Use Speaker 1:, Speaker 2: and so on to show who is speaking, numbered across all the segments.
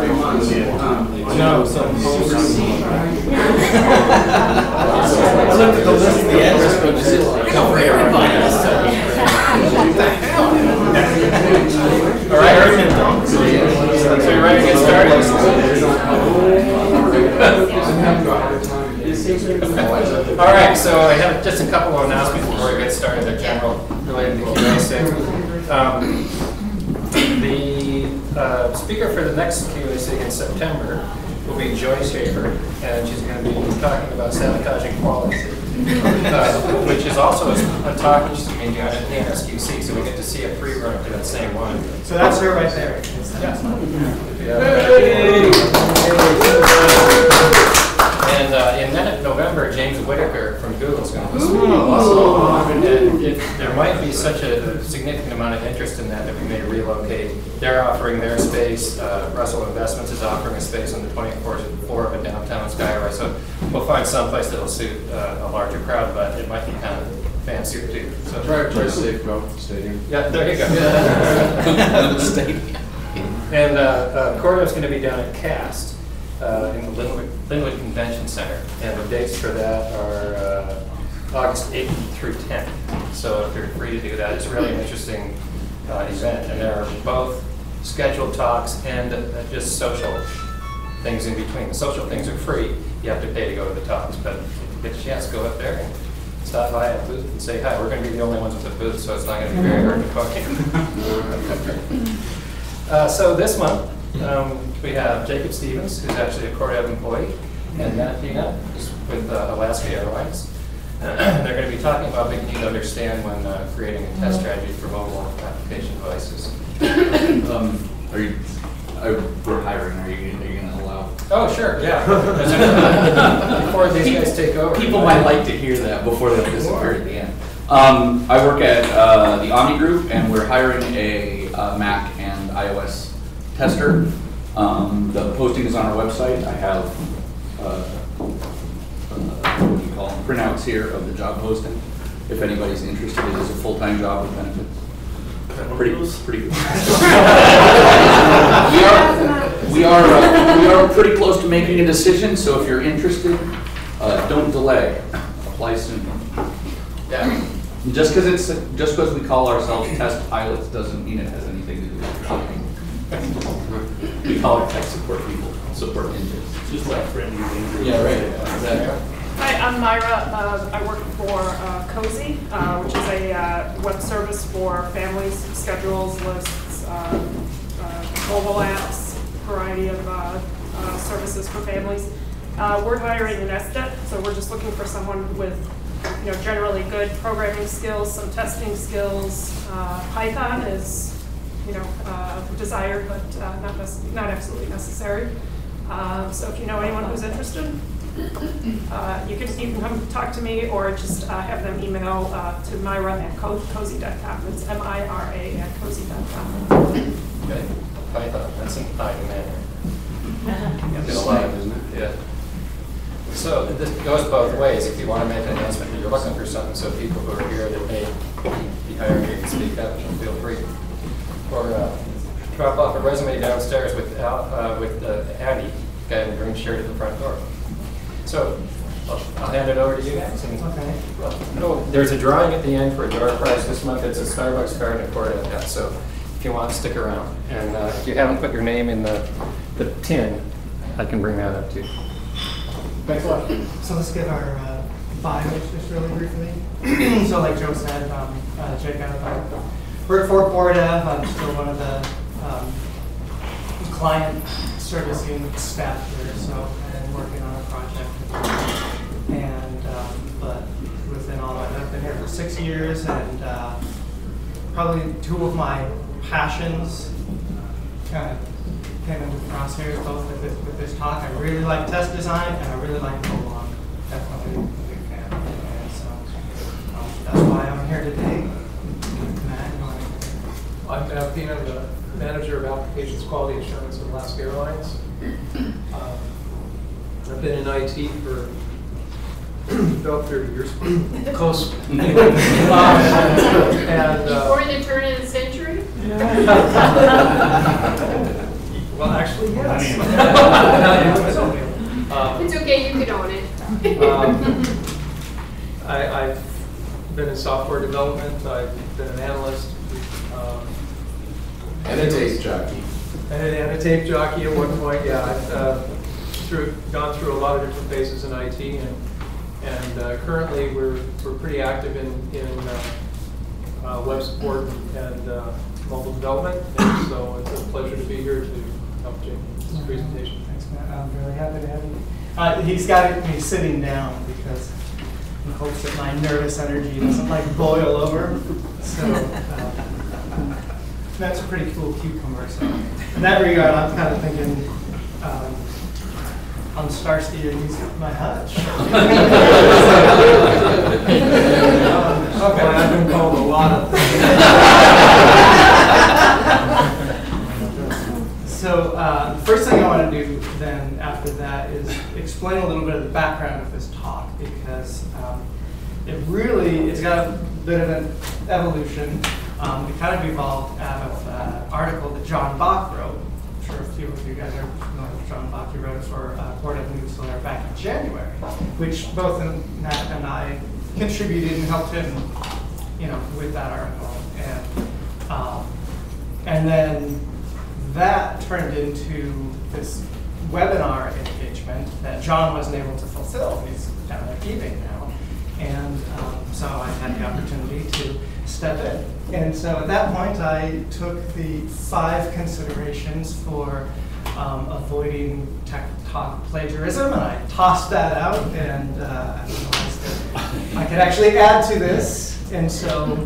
Speaker 1: 3 months.
Speaker 2: No, so I looked at the list of the address, but it's cover everybody. All right, so you're ready to get started? All right, so I have just a couple of announcements before we get started. They're general related to QA. The speaker for the next QA in September will be Joyce Haver, and she's going to be talking about sabotaging quality, which is also a talk she's going to be doing at the NSQC, so we get to see a pre-run for that same one.
Speaker 3: So that's her right there.
Speaker 2: And in November, James Whitaker from Google is going to listen. And there might be such a significant amount of interest in that we may relocate. They're offering their space. Russell Investments is offering a space on the 24th floor of a downtown Skyway. So we'll find someplace that'll suit a larger crowd, but it might be kind of fancier too. So
Speaker 1: try Safe Go Stadium.
Speaker 2: Yeah, there you go. Stadium. And Quardev going to be down at CAST. In the Linwood Convention Center, and the dates for that are August 8th through 10th. So if you're free to do that, it's really an interesting event, and there are both scheduled talks and just social things in between. The social things are free; you have to pay to go to the talks, but if you get a chance, go up there and stop by a booth and say hi. We're going to be the only ones with a booth, so it's not going to be very hard to find. So this month. We have Jacob Stevens, who's actually a Quardev employee, and Matt Pina, who's with Alaska Airlines. And they're going to be talking about what you need to understand when creating a test strategy for mobile application devices.
Speaker 4: We're hiring. Are you going to allow?
Speaker 2: Oh, sure, yeah. Before these guys take over.
Speaker 4: People might like to hear that before they disappear at the end. I work at the Omni Group, and we're hiring a Mac and iOS tester. The posting is on our website. I have what do you call them? Printouts here of the job posting. If anybody's interested, it is a full-time job with benefits. Pretty good. we are pretty close to making a decision. So if you're interested, don't delay. Apply soon.
Speaker 2: Yeah.
Speaker 4: Just because we call ourselves test pilots doesn't mean it has anything to do with training. We call it tech support people, support engines.
Speaker 1: Just like friendly.
Speaker 4: Yeah, right. Exactly.
Speaker 5: Hi, I'm Myra. I work for Cozy, which is a web service for families, schedules, lists, mobile apps, variety of services for families. We're hiring an SDET, so we're just looking for someone with, generally good programming skills, some testing skills. Python is, desired, but not absolutely necessary. So if you know anyone who's interested, you can come talk to me or just have them email to myra@cozy.com. It's MIRA@cozy.com.
Speaker 2: Okay. Python, that's in high demand.
Speaker 1: It's a lot, isn't it?
Speaker 2: Yeah. So this goes both ways. If you want to make an announcement that you're looking for something, so people who are here that may be hiring you can speak up, feel free. Or drop off a resume downstairs with Andy, guy in the green shirt at the front door. So I'll hand it over to you guys.
Speaker 3: Okay.
Speaker 2: There's a drawing at the end for a door prize this month. It's a Starbucks card and a Quardev hat. So if you want, stick around. And if you haven't put your name in the tin, I can bring that up too. Thanks a lot.
Speaker 3: So let's get our bios just really briefly. So like Joe said, Jacob, I work for Quardev. I'm still one of the client servicing staff here, so I've been working on a project. And but within all that, I've been here for 6 years, and probably two of my passions kind of came into crosshairs both with this talk. I really like test design, and I really like mobile. I'm definitely a big fan. And so that's why I'm here today. Matt, you want to?
Speaker 6: I'm Matt Pina, I'm the manager of applications quality assurance at Alaska Airlines. I've been in IT for about 30 years. Close.
Speaker 5: Before the turn of the century?
Speaker 3: Well, actually, yes.
Speaker 7: It's okay, you can own it.
Speaker 6: I've been in software development. I've been an analyst.
Speaker 1: And a tape jockey.
Speaker 6: And a tape jockey at one point. Yeah, I've gone through a lot of different phases in IT, and currently we're pretty active in web support and mobile development. And so it's a pleasure to be here to help Jake with this presentation.
Speaker 3: Thanks, Matt. I'm really happy to have you. He's got me sitting down because he hopes that my nervous energy doesn't boil over. So that's a pretty cool cucumber. So in that regard, I'm kind of thinking on Starsky and he's my hutch. Okay, I've been called a lot of things. So the first thing I want to do then after that is explain a little bit of the background of this talk, because it's got a bit of an evolution. It kind of evolved out of an article that John Bach wrote. I'm sure a few of you guys are familiar with John Bach. He wrote it for Quardev newsletter back in January, which both Matt and I contributed and helped him, with that article. And then that turned into this webinar engagement that John wasn't able to fulfill. He's kind of leaving now. And so I had the opportunity to step in. And so at that point, I took the 5 considerations for avoiding tech talk plagiarism, and I tossed that out, and I realized that I could actually add to this. And so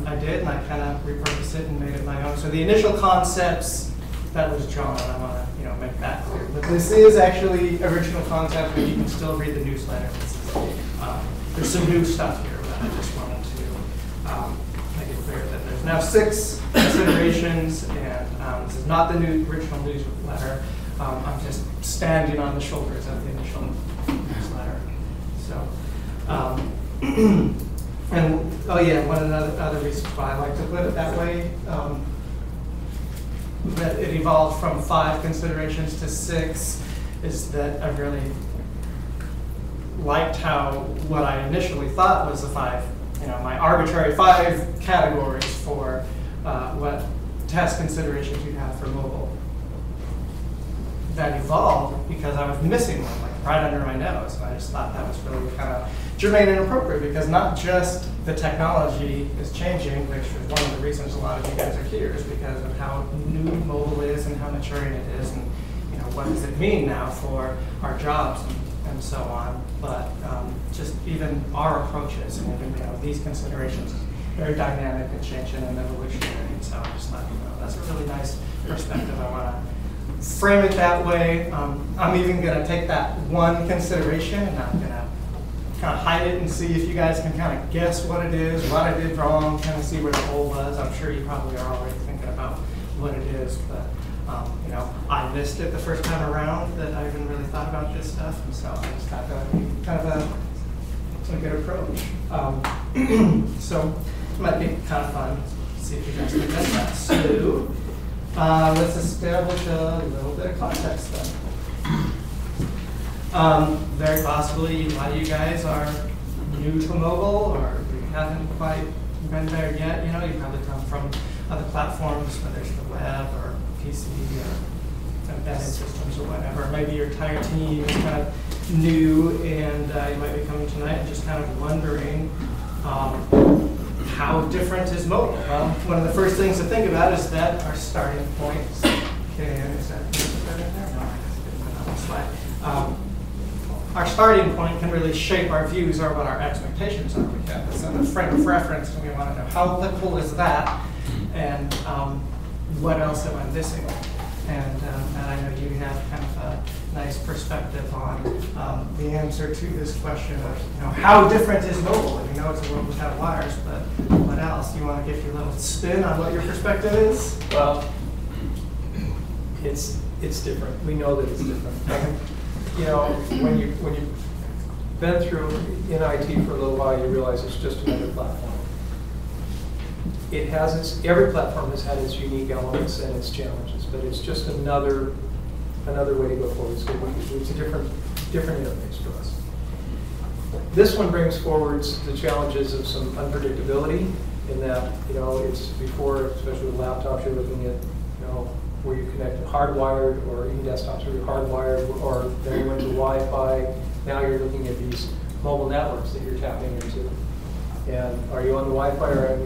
Speaker 3: I did, and I kind of repurposed it and made it my own. So the initial concepts, that was John, and I want to make that clear. But this is actually original concept, and you can still read the newsletter. There's some new stuff here, but I just wanted to make it clear that there's now 6 considerations, and this is not the original newsletter. I'm just standing on the shoulders of the initial newsletter. So, and one of the other reasons why I like to put it that way, that it evolved from 5 considerations to 6, is that I really liked what I initially thought was the 5, my arbitrary 5 categories for what test considerations you have for mobile. That evolved because I was missing one, right under my nose. And I just thought that was really kind of germane and appropriate, because not just the technology is changing, which is one of the reasons a lot of you guys are here, is because of how new mobile is and how maturing it is, and what does it mean now for our jobs and so on. But just even our approaches and even these considerations, very dynamic and changing and evolutionary. And so I just thought that's a really nice perspective. I want to frame it that way. I'm even going to take that one consideration, and I'm going to kind of hide it and see if you guys can kind of guess what it is, what I did wrong, kind of see where the hole was. I'm sure you probably are already thinking about what it is, but I missed it the first time around that I even really thought about this stuff, and so I just thought that would be kind of a good approach. So it might be kind of fun to see if you guys can guess that. So let's establish a little bit of context then. Very possibly a lot of you guys are new to mobile, or you haven't quite been there yet. You probably come from other platforms, whether it's the web or PC or embedded systems or whatever. Maybe your entire team is kind of new, and you might be coming tonight and just kind of wondering how different is mobile. Well, one of the first things to think about is that our starting points. Okay, is that in there? No, I didn't put it on the slide. Our starting point can really shape our views or what our expectations are. We have this in a frame of reference, and we want to know how applicable is that, and what else am I missing? And I know you have kind of a nice perspective on the answer to this question of how different is mobile? And it's a world without wires, but what else? You want to give your little spin on what your perspective is?
Speaker 6: Well, it's different. We know that it's different. When you've been through in IT for a little while, you realize it's just another platform. Every platform has had its unique elements and its challenges, but it's just another another way to go forward. So it's a different interface for us. This one brings forward the challenges of some unpredictability in that, it's before, especially with laptops, you're looking at, where you connect hardwired, or even desktops where you're hardwired, or then you went to Wi-Fi. Now you're looking at these mobile networks that you're tapping into. And are you on the Wi-Fi, or are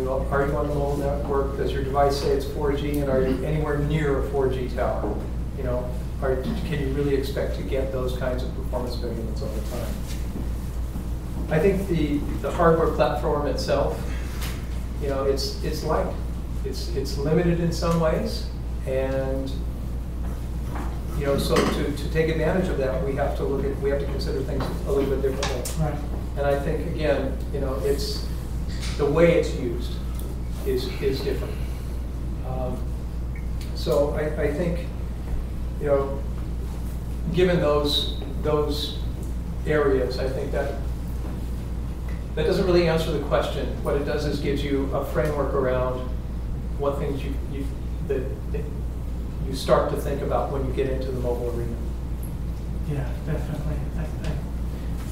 Speaker 6: you on the mobile network? Does your device say it's 4G, and are you anywhere near a 4G tower? Can you really expect to get those kinds of performance measurements all the time? I think the hardware platform itself, it's light. It's limited in some ways, and so to take advantage of that, we have to consider things a little bit differently.
Speaker 3: Right.
Speaker 6: And I think again, it's the way it's used is different. So I think, given those areas, I think that doesn't really answer the question. What it does is gives you a framework around what things that you start to think about when you get into the mobile arena.
Speaker 3: Yeah, definitely. I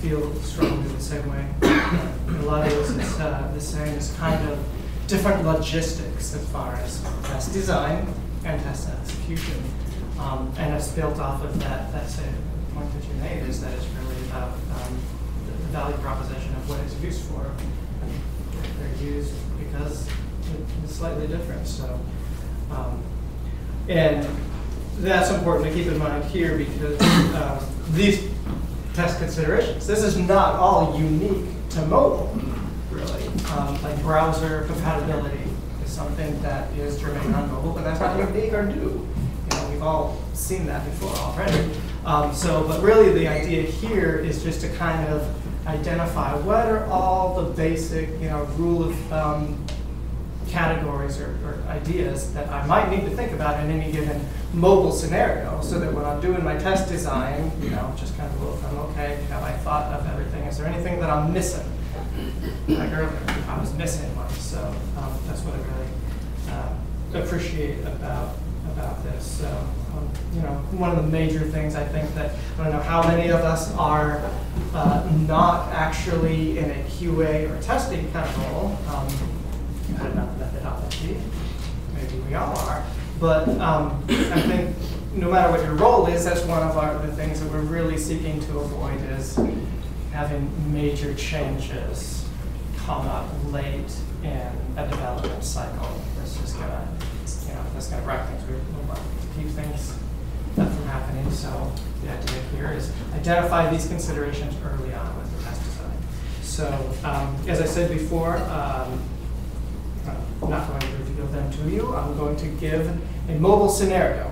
Speaker 3: feel strongly the same way. A lot of this is the same. It's kind of different logistics as far as test design and test execution. And it's built off of that's a point that you made, is that it's really about the value proposition of what it's used for. They're used because it's slightly different. So, and that's important to keep in mind here, because these test considerations, this is not all unique to mobile, really. Like browser compatibility is something that is germane on mobile, but that's not unique or new. We've all seen that before already. But really the idea here is just to kind of identify what are all the basic, rule of thumb categories or ideas that I might need to think about in any given mobile scenario, so that when I'm doing my test design, just kind of look, okay, have I thought of everything? Is there anything that I'm missing? Like earlier, I was missing one, so that's what I really appreciate about this. So, one of the major things I think that, I don't know how many of us are not actually in a QA or testing kind of role. Not methodology, maybe we all are, but I think no matter what your role is, that's one of the things that we're really seeking to avoid, is having major changes come up late in a development cycle. That's just gonna wreck things. We want to keep things from happening. So the idea here is identify these considerations early on with the test design. So as I said before, I'm not going to reveal them to you. I'm going to give a mobile scenario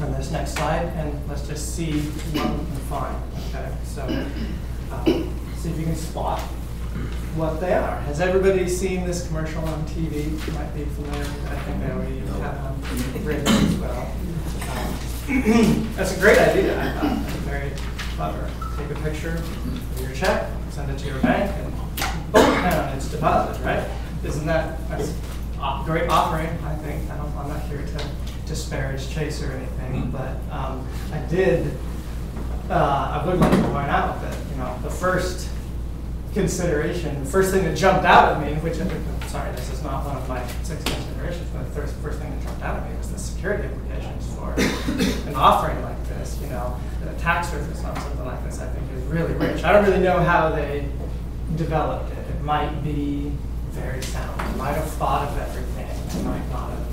Speaker 3: on this next slide, and let's just see what we can find. Okay, so see if you can spot what they are. Has everybody seen this commercial on TV? You might be familiar with it. I think they already have it on radio as well. That's a great idea, I thought. That's very clever. Take a picture of your check, send it to your bank, and boom, and it's deposited, right? Isn't that a great offering, I think? I'm not here to disparage Chase or anything, but I would like to point out that, the first consideration, the first thing that jumped out at me, which I'm sorry, this is not one of my 6 considerations, but the first thing that jumped out at me was the security implications for an offering like this. The attack surface on something like this, I think, is really rich. I don't really know how they developed it. It might be very sound. I might have thought of everything. I might not have,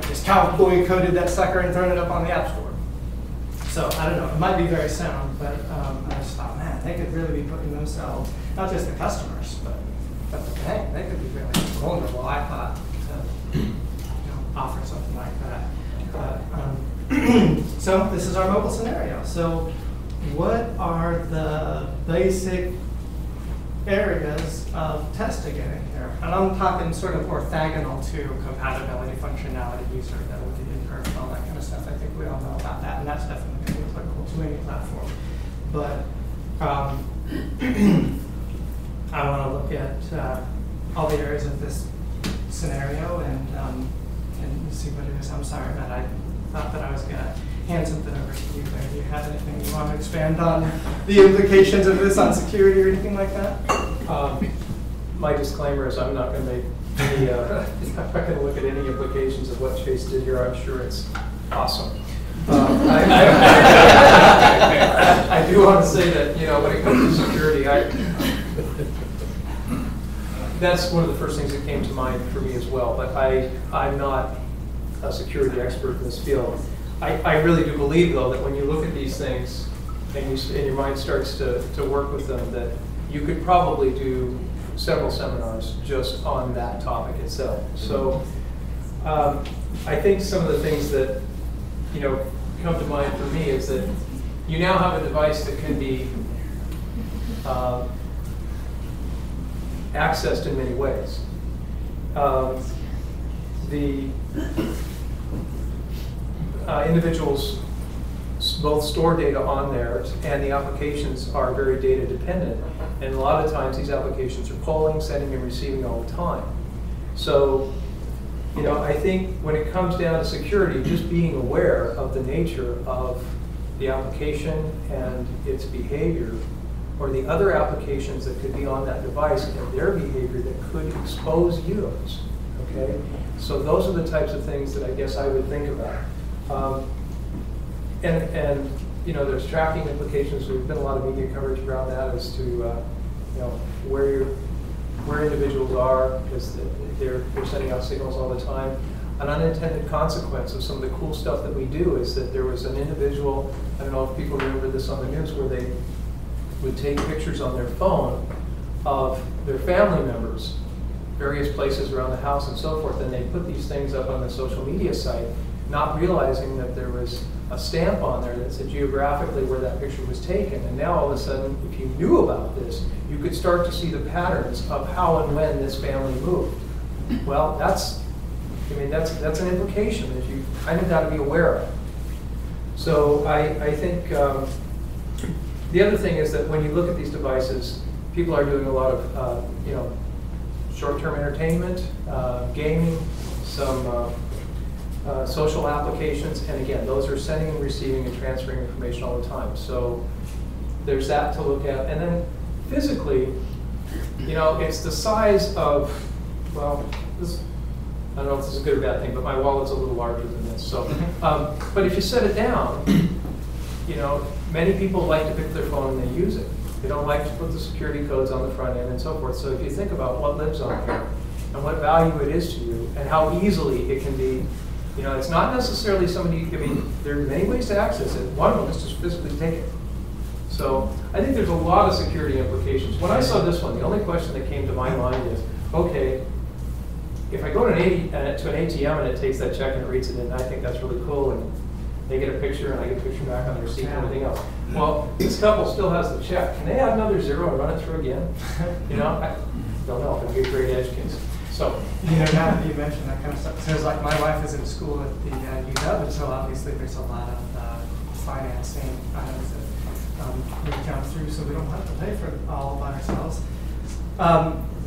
Speaker 3: just cowboy coded that sucker and thrown it up on the App Store. So I don't know. It might be very sound, but I just thought, man, they could really be putting themselves, not just the customers, but the bank. They could be really vulnerable, I thought, to offer something like that. But, so this is our mobile scenario. So what are the basic areas of testing in here? And I'm talking sort of orthogonal to compatibility, functionality, user ability, and all that kind of stuff. I think we all know about that, and that's definitely going to be applicable to any platform. But I want to look at all the areas of this scenario and see what it is. I'm sorry, Matt. I thought that I was going to hand something over to have anything you want to expand on the implications of this on security or anything like that?
Speaker 6: My disclaimer is I'm not going to make any, I'm not going to look at any implications of what Chase did here. I'm sure it's awesome. I do want to say that, you know, when it comes to security, that's one of the first things that came to mind for me as well. But I'm not a security expert in this field. I really do believe, though, that when you look at these things and your mind starts to work with them, that you could probably do several seminars just on that topic itself. So I think some of the things that, you know, come to mind for me is that you now have a device that can be accessed in many ways. The individuals both store data on there, and the applications are very data dependent. And a lot of times these applications are calling, sending, and receiving all the time. So, you know, I think when it comes down to security, just being aware of the nature of the application and its behavior, or the other applications that could be on that device and their behavior that could expose users, okay? So those are the types of things that I guess I would think about. And you know, there's tracking implications. There's been a lot of media coverage around that as to you know, where individuals are, because they're sending out signals all the time. An unintended consequence of some of the cool stuff that we do is that there was an individual, I don't know if people remember this on the news, where they would take pictures on their phone of their family members, various places around the house and so forth, and they put these things up on the social media site, not realizing that there was a stamp on there that said geographically where that picture was taken. And now all of a sudden, if you knew about this, you could start to see the patterns of how and when this family moved. Well, that's an implication that you kind of got to be aware of. So I think the other thing is that when you look at these devices, people are doing a lot of you know, short-term entertainment, gaming, some social applications, and again, those are sending and receiving and transferring information all the time. So there's that to look at. And then physically, you know, it's the size of, well, this, I don't know if this is a good or bad thing, but my wallet's a little larger than this. So, but if you set it down, you know, many people like to pick up their phone and they use it. They don't like to put the security codes on the front end and so forth. So if you think about what lives on here and what value it is to you and how easily it can be, you know, it's not necessarily somebody, I mean, there are many ways to access it. One of them is just physically take it. So I think there's a lot of security implications. When I saw this one, the only question that came to my mind is, okay, if I go to an ATM and it takes that check and it reads it in, I think that's really cool, and they get a picture and I get a picture back on the receipt and everything else. Well, this couple still has the check. Can they add another zero and run it through again? You know, I don't know if it'd be a great edge case. So,
Speaker 3: you know, now that you mentioned that kind of stuff, because like my wife is in school at the UW, and so obviously there's a lot of financing items that we come through, so we don't have to pay for it all by ourselves.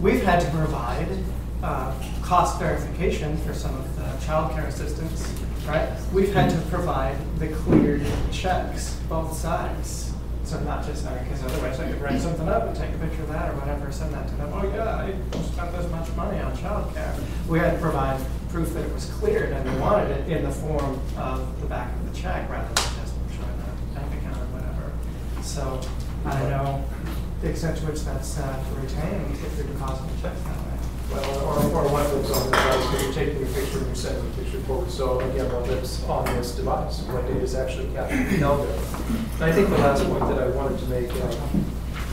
Speaker 3: We've had to provide cost verification for some of the child care assistance, right? We've had to provide the cleared checks, both sides. So not just because otherwise I could write something up and take a picture of that or whatever, send that to them. Oh yeah, I spent this much money on child care. We had to provide proof that it was cleared, and we wanted it in the form of the back of the check rather than just showing a bank account or whatever. So I don't know the extent to which that's retained if you're depositing checks that way.
Speaker 6: Well, or what lives on the device, because you're taking a picture and you're sending a picture forward. So again, what lives on this device, what data is actually captured held there. And I think the last point that I wanted to make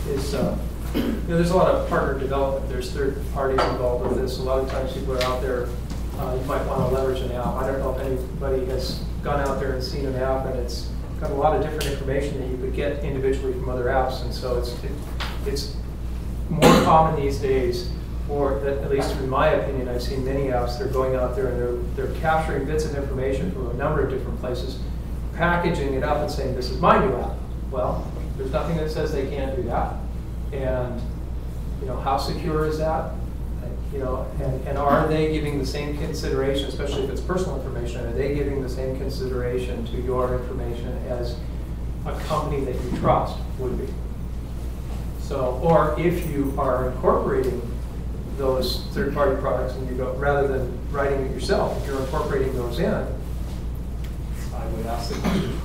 Speaker 6: is, you know, there's a lot of partner development. There's third parties involved with this. A lot of times people are out there, you might want to leverage an app. I don't know if anybody has gone out there and seen an app, and it's got a lot of different information that you could get individually from other apps. And so it's more common these days, or that, at least in my opinion, I've seen many apps, they're going out there and they're capturing bits of information from a number of different places, packaging it up and saying, this is my new app. Well, there's nothing that says they can't do that. And, you know, how secure is that? You know, and are they giving the same consideration, especially if it's personal information, are they giving the same consideration to your information as a company that you trust would be. So, or if you are incorporating those third-party products and you go, rather than writing it yourself, if you're incorporating those in, I would ask the question.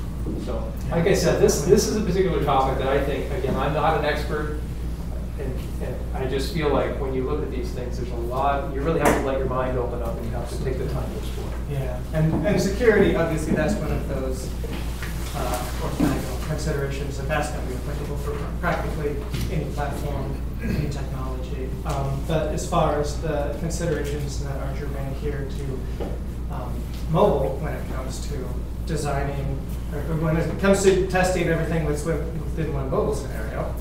Speaker 6: So, like I said, this is a particular topic that I think, again, I'm not an expert, and I just feel like when you look at these things, there's a lot, you really have to let your mind open up and you have to take the time to explore.
Speaker 3: Yeah, and security, obviously, that's one of those orthogonal considerations, and that's going to be applicable for practically any platform, any technology. But as far as the considerations that are germane here to mobile, when it comes to designing, or when it comes to testing everything within one mobile scenario,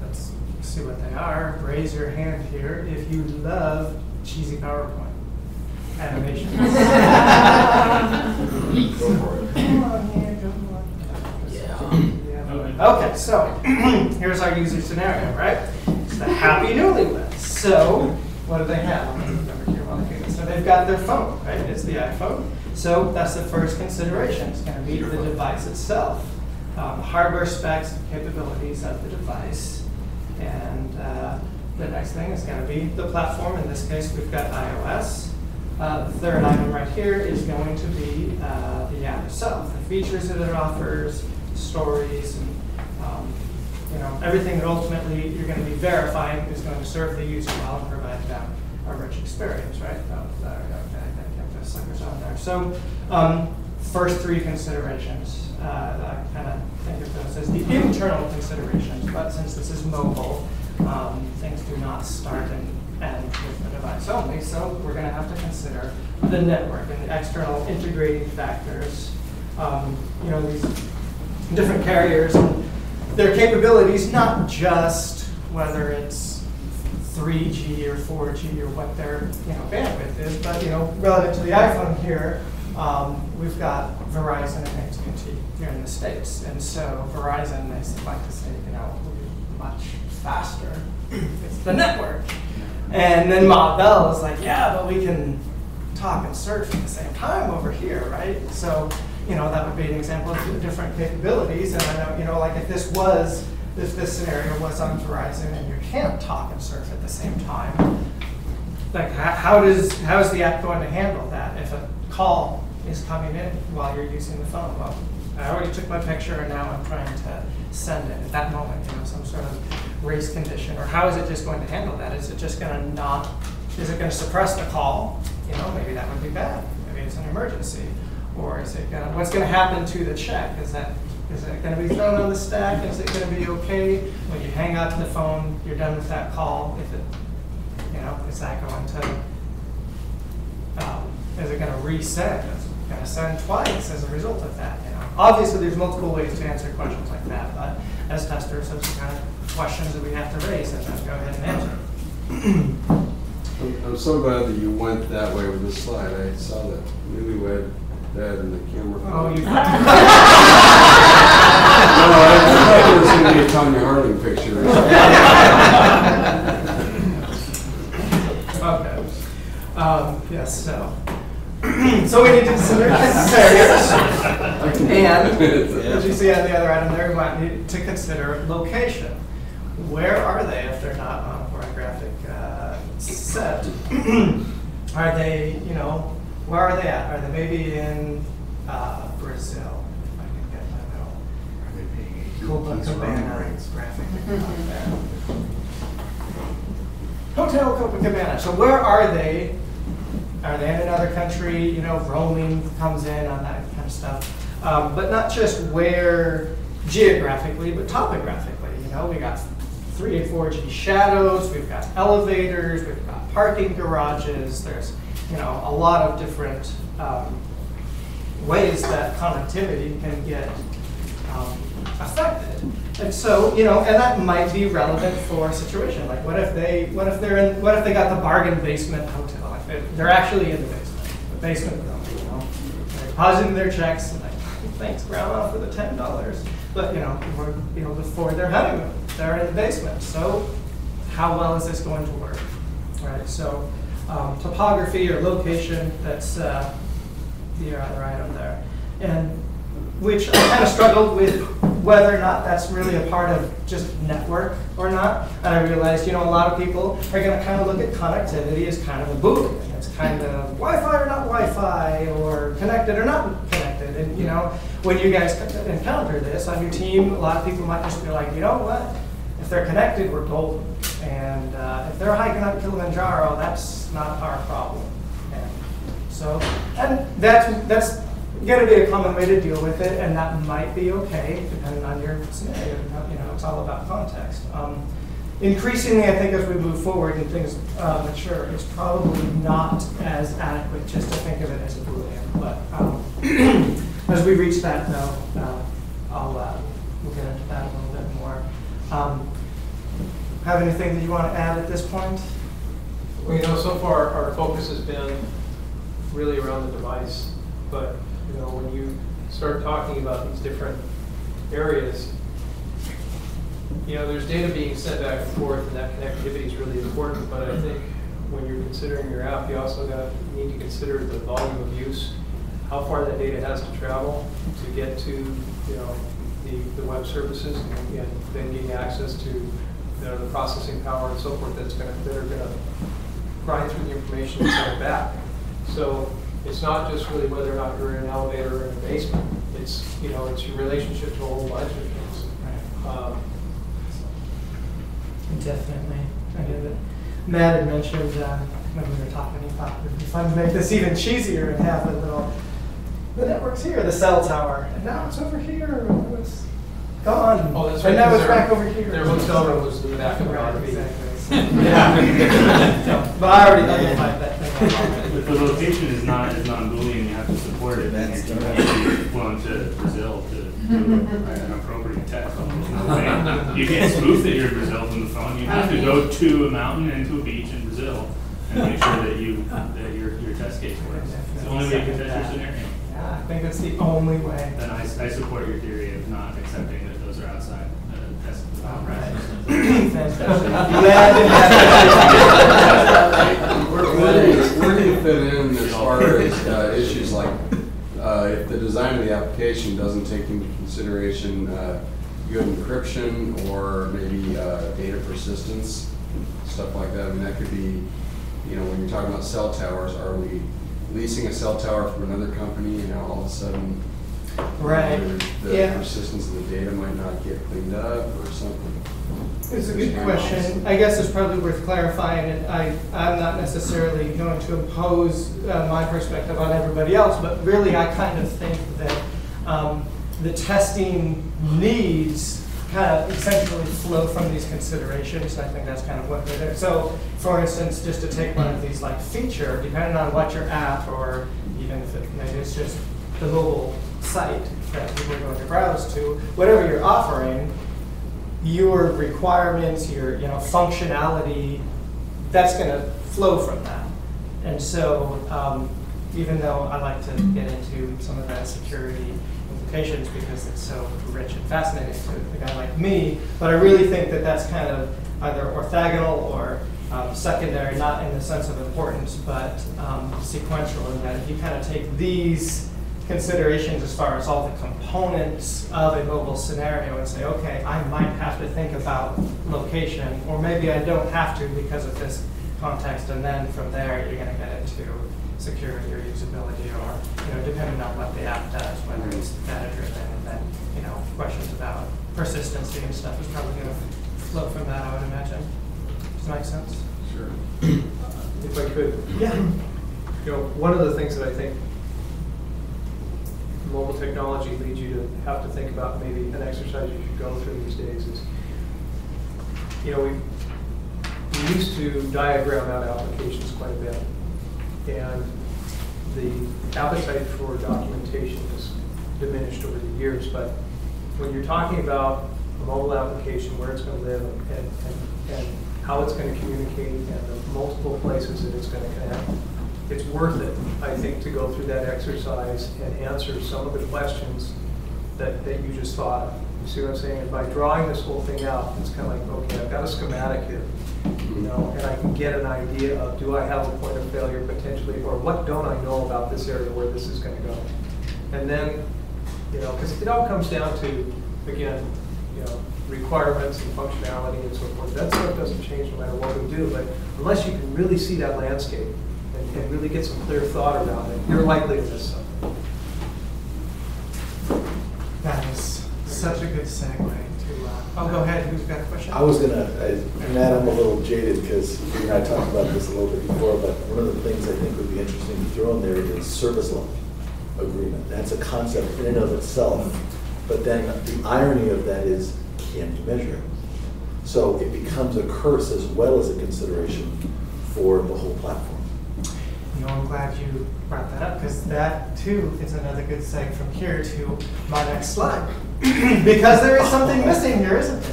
Speaker 3: let's see what they are. Raise your hand here if you love cheesy PowerPoint animations.
Speaker 1: Go for it.
Speaker 3: Come on, man, go on. Yeah. Okay, so here's our user scenario, right? It's the happy newlyweds. So what do they have? So they've got their phone, right? It's the iPhone. So that's the first consideration. It's going to be the device itself, hardware specs, capabilities of the device, and the next thing is going to be the platform. In this case, we've got iOS. The third item right here is going to be the app itself, the features that it offers, stories, and everything that ultimately you're going to be verifying is going to serve the user well and provide them a rich experience, right? Suckers on there. So first three considerations, I kind of think of those as the internal considerations, but since this is mobile, things do not start and end with the device only, so we're going to have to consider the network and the external integrating factors. These different carriers and their capabilities, not just whether it's 3G or 4G or what their bandwidth is, but relative to the iPhone here, we've got Verizon and AT&T here in the States, and so Verizon, they like to say, much faster. It's the network, and then Ma Bell is like, yeah, but we can talk and surf at the same time over here, right? So that would be an example of different capabilities, and I know like if this scenario was on Verizon and you can't talk and surf at the same time, like how is the app going to handle that if a call is coming in while you're using the phone? Well, I already took my picture and now I'm trying to send it at that moment, some sort of race condition, or how is it just going to handle that? Is it just going to is it going to suppress the call? Maybe that would be bad. Maybe it's an emergency. Or is it what's going to happen to the check? Is it going to be thrown on the stack? Is it going to be okay when you hang up the phone, you're done with that call? If it, is that going to, is it going to resend? Is it going to send twice as a result of that? Obviously, there's multiple ways to answer questions like that, but as testers, those are kind of questions that we have to raise and then go ahead and answer.
Speaker 1: I'm so glad that you went that way with this slide. I saw that newlywed dad in the camera.
Speaker 3: Oh, you
Speaker 1: No, I thought it was going to be a Tanya Harding picture.
Speaker 3: Okay. Yes, so we need to consider carriers. And as you see on the other item there, we might need to consider location. Where are they if they're not on a pornographic set? Are they, where are they at? Are they maybe in Brazil? If I can get my little Copacabana graphic on there. Hotel Copacabana. So where are they? Are they in another country? Roaming comes in on that kind of stuff. But not just where geographically, but topographically. We got 3 and 4G shadows, we've got elevators, we've got parking garages. There's a lot of different ways that connectivity can get affected. And so, and that might be relevant for a situation. Like what if they got the bargain basement hotel? Like they're actually in the basement of them, They're depositing their checks and like, thanks grandma for the $10. But we're before their honeymoon, they're in the basement. So how well is this going to work? Right. So topography or location, that's the other item there. And which I kind of struggled with whether or not that's really a part of just network or not. And I realized, a lot of people are going to kind of look at connectivity as kind of a book. It's kind of Wi-Fi or not Wi-Fi, or connected or not connected. And when you guys encounter this on your team, a lot of people might just be like, you know what? If they're connected, we're golden. And if they're hiking up Kilimanjaro, that's not our problem. And that's going to be a common way to deal with it, and that might be okay depending on your scenario. It's all about context. Increasingly, I think as we move forward and things mature, it's probably not as adequate just to think of it as a Boolean. But as we reach that, though, we'll get into that a little bit more. Have anything that you want to add at this point?
Speaker 6: Well, so far our focus has been really around the device, but when you start talking about these different areas, there's data being sent back and forth, and that connectivity is really important. But I think when you're considering your app, you also need to consider the volume of use, how far that data has to travel to get to the web services, and then getting access to the processing power and so forth that are going to grind through the information and send it back. So it's not just really whether or not you're in an elevator or in a basement. It's it's your relationship to a whole bunch of things.
Speaker 3: Definitely. I get it. Matt had mentioned when we were talking, he thought it would be fun to make this even cheesier and have the network's here, the cell tower, and now it's over here. It's gone.
Speaker 6: Oh, that's right.
Speaker 3: And now it's back over here.
Speaker 6: Their hotel room was in the back of the RV.
Speaker 3: Exactly. Yeah. But I already identified that thing.
Speaker 8: If the location is non-Boolean, you have to support it. And you have to be flown to Brazil to do an appropriate test. You can't spoof that you're in Brazil from the phone. You have to go to a mountain and to a beach in Brazil and make sure that your test case works. It's the only way you can test your scenario.
Speaker 3: Yeah, I think that's the only way.
Speaker 8: Then I support your theory of not accepting that those are outside the test.
Speaker 1: Where do you fit in as far as issues like if the design of the application doesn't take into consideration good encryption or maybe data persistence, stuff like that? I mean, that could be, when you're talking about cell towers, are we leasing a cell tower from another company, all of a sudden
Speaker 3: right.
Speaker 1: The persistence of the data might not get cleaned up or something?
Speaker 3: It's a good question. I guess it's probably worth clarifying it. I'm not necessarily going to impose my perspective on everybody else, but really I kind of think that the testing needs kind of essentially flow from these considerations. I think that's kind of what they're there. So, for instance, just to take one of these like feature, depending on what your app, or even if maybe it's just the mobile site that people are going to browse to, whatever you're offering, your requirements, your functionality, that's going to flow from that. And so, even though I like to get into some of that security implications because it's so rich and fascinating to a guy like me, but I really think that that's kind of either orthogonal or secondary, not in the sense of importance, but sequential, in that if you kind of take these considerations as far as all the components of a mobile scenario and say, okay, I might have to think about location, or maybe I don't have to because of this context, and then from there you're going to get into security or usability, or depending on what the app does, whether it's data-driven, and then questions about persistency and stuff is probably going to flow from that, I would imagine. Does that make sense?
Speaker 1: Sure.
Speaker 6: If I could,
Speaker 3: Yeah.
Speaker 6: One of the things that I think mobile technology leads you to have to think about, maybe an exercise you should go through these days, is, we used to diagram out applications quite a bit, and the appetite for documentation has diminished over the years. But when you're talking about a mobile application, where it's going to live, and how it's going to communicate, and the multiple places that it's going to connect, it's worth it, I think, to go through that exercise and answer some of the questions that you just thought of. You see what I'm saying? And by drawing this whole thing out, it's kind of like, okay, I've got a schematic here, and I can get an idea of, do I have a point of failure potentially, or what don't I know about this area where this is going to go? And then, You know, because it all comes down to, again, you know, requirements and functionality and so forth. That stuff doesn't change no matter what we do, but unless you can really see that landscape and really get some clear thought around it, you're likely to miss something.
Speaker 3: That is such a good segue to, oh, go ahead, who's got a question?
Speaker 9: I was gonna, Matt, I'm a little jaded because you and I talked about this a little bit before, but one of the things I think would be interesting to throw in there is service level agreement. That's a concept in and of itself, but then the irony of that is, can you measure it? So it becomes a curse as well as a consideration for the whole platform.
Speaker 3: You know, I'm glad you brought that up, because that too is another good segue from here to my next slide. Because there is something missing here, isn't it?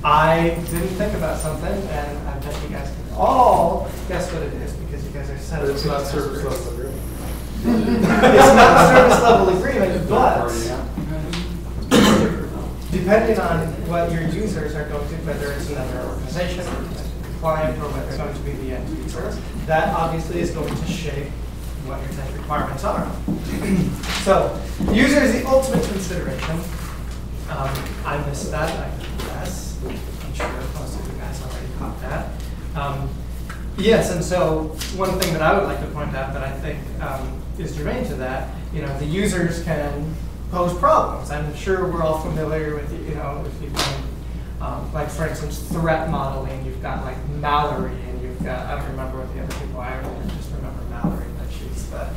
Speaker 3: I didn't think about something, and I bet you guys can all guess what it is, because you guys are set
Speaker 6: But
Speaker 3: up.
Speaker 6: it's not service level agreement.
Speaker 3: It's not service level agreement, but depending on what your users are going to, whether it's another organization, or a client, or whether it's going to be the end user, that obviously is going to shape what your tech requirements are. So, user is the ultimate consideration. I missed that, I guess. I'm sure most of you guys already caught that. Yes, and so one thing that I would like to point out that I think is germane to that, you know, the users can pose problems. I'm sure we're all familiar with, you know, if you've done, like for instance, threat modeling, you've got like Mallory, and you've got, I don't remember what the other people are, I just remember Mallory, but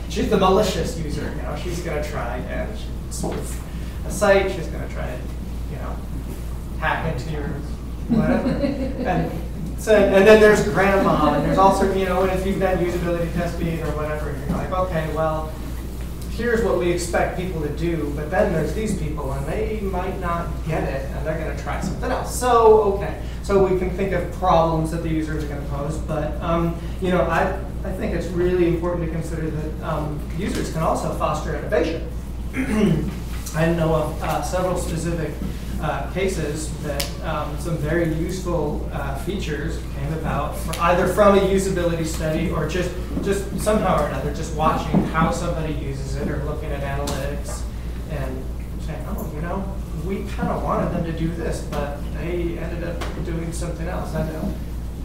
Speaker 3: she's the malicious user, you know, she's gonna try and spoof a site, she's gonna try to, you know, hack into your whatever. And then there's grandma, and there's also, you know, and if you've done usability testing or whatever, you're like, okay, well, here's what we expect people to do, but then there's these people, and they might not get it, and they're going to try something else. So, okay, so we can think of problems that the users are going to pose, but, you know, I think it's really important to consider that users can also foster innovation. I know of several specific cases that some very useful features came about either from a usability study or just somehow or another, just watching how somebody uses it or looking at analytics and saying, oh, you know, we kind of wanted them to do this, but they ended up doing something else. I know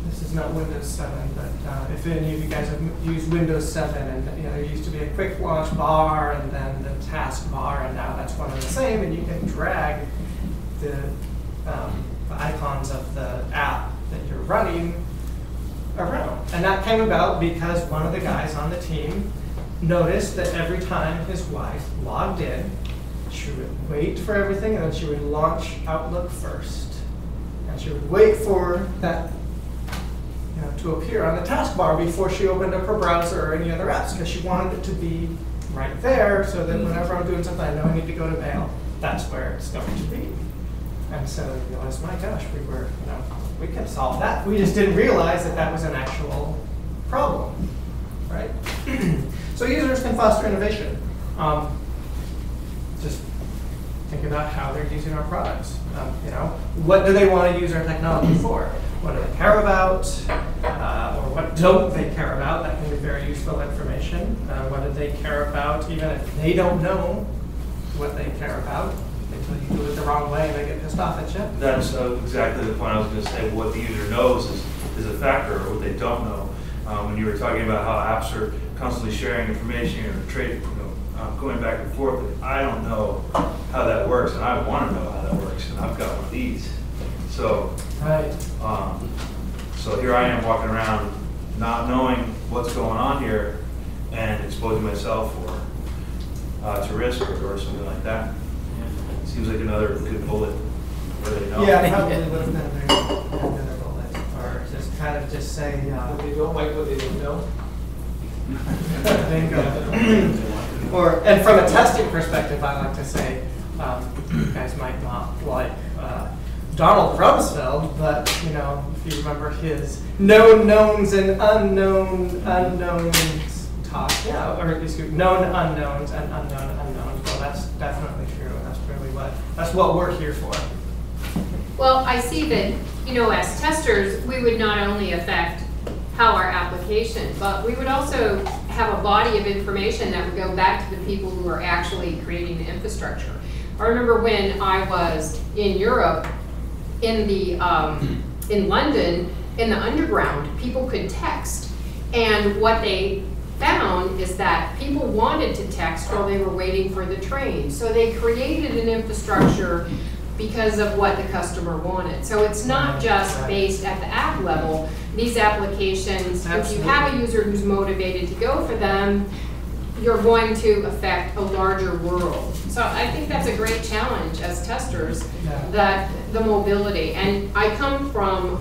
Speaker 3: this is not Windows 7, but if any of you guys have used Windows 7, and you know, there used to be a quick launch bar and then the task bar, and now that's one and the same, and you can drag the icons of the app that you're running around. And that came about because one of the guys on the team noticed that every time his wife logged in, she would wait for everything, and then she would launch Outlook first. And she would wait for that, you know, to appear on the taskbar before she opened up her browser or any other apps, because she wanted it to be right there so that whenever I'm doing something, I know I need to go to mail, that's where it's going to be. And so you realize, my gosh, we can solve that. We just didn't realize that that was an actual problem, right? So users can foster innovation. Just think about how they're using our products. You know, what do they want to use our technology for? What do they care about? Or what don't they care about? That can be very useful information. What do they care about, even if they don't know what they care about? Until you do it the wrong way and they get pissed off at you.
Speaker 10: That's exactly the point I was going to say. What the user knows is a factor, or what they don't know. When you were talking about how apps are constantly sharing information or trading, going back and forth, I don't know how that works, and I want to know how that works, and I've got one of these. So,
Speaker 3: right.
Speaker 10: So here I am walking around not knowing what's going on here and exposing myself to risk or something like that. Seems like another good bullet where they know.
Speaker 3: Yeah, I probably would have been another bullet, or just kind of just say,
Speaker 6: What they don't like, what they don't know.
Speaker 3: bingo. And from a testing perspective, I like to say, you guys might not like Donald Rumsfeld, but you know, if you remember his known knowns and unknowns talk, yeah, or excuse me, known unknowns and unknown unknowns. Well, that's definitely true, and that's what we're here for.
Speaker 7: Well, I see that, you know, as testers, we would not only affect how our application, but we would also have a body of information that would go back to the people who are actually creating the infrastructure. I remember when I was in Europe, in London, in the underground, people could text. And what they found is that people wanted to text while they were waiting for the train. So they created an infrastructure because of what the customer wanted. So it's not just based at the app level. These applications, if you have a user who's motivated to go for them, you're going to affect a larger world. So I think that's a great challenge as testers, that the mobility. And I come from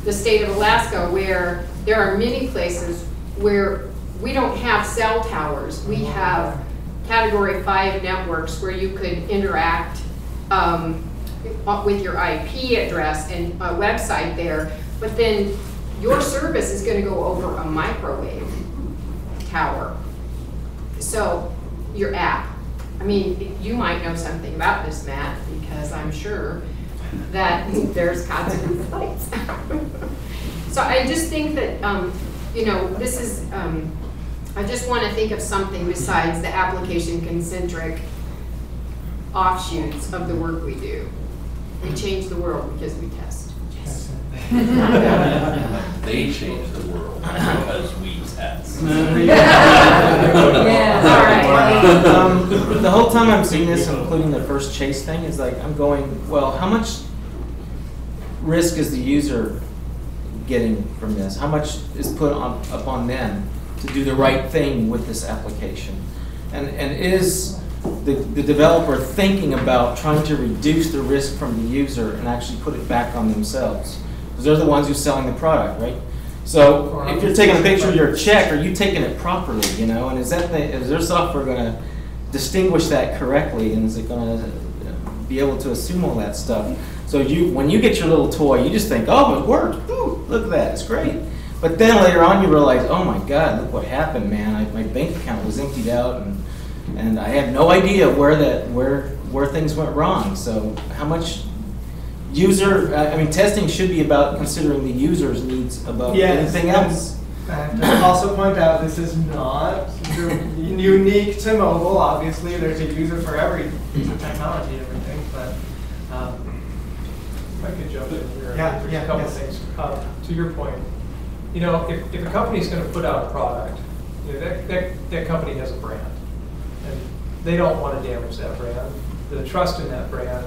Speaker 7: the state of Alaska, where there are many places where we don't have cell towers. We have Category 5 networks where you could interact with your IP address and a website there, but then your service is going to go over a microwave tower. So your app, I mean, you might know something about this, Matt, because I'm sure that there's constant flights. So I just think that, you know, this is, I just want to think of something besides the application-concentric offshoots of the work we do. We change the world because we test. Yes.
Speaker 4: They change the world because we test.
Speaker 7: All right.
Speaker 11: The whole time I'm seeing this, including the first chase thing, is like I'm going, well, how much risk is the user getting from this? How much is put upon them to do the right thing with this application? And is the developer thinking about trying to reduce the risk from the user and actually put it back on themselves? Because they're the ones who's selling the product, right? So if you're taking a picture of your check, are you taking it properly, you know? And is their software going to distinguish that correctly? And is it going to be able to assume all that stuff? So when you get your little toy, you just think, oh, it worked. Ooh, look at that, it's great. But then later on you realize, oh my God, look what happened, man. My bank account was emptied out, and I had no idea where things went wrong. So how much testing should be about considering the user's needs above anything else.
Speaker 6: I have to also point out, this is not unique to mobile. Obviously, there's a user for every piece of technology and everything, but
Speaker 12: I could jump in here.
Speaker 6: There's
Speaker 12: a couple things. To your point, you know, if a company is going to put out a product, you know, that company has a brand, and they don't want to damage that brand. The trust in that brand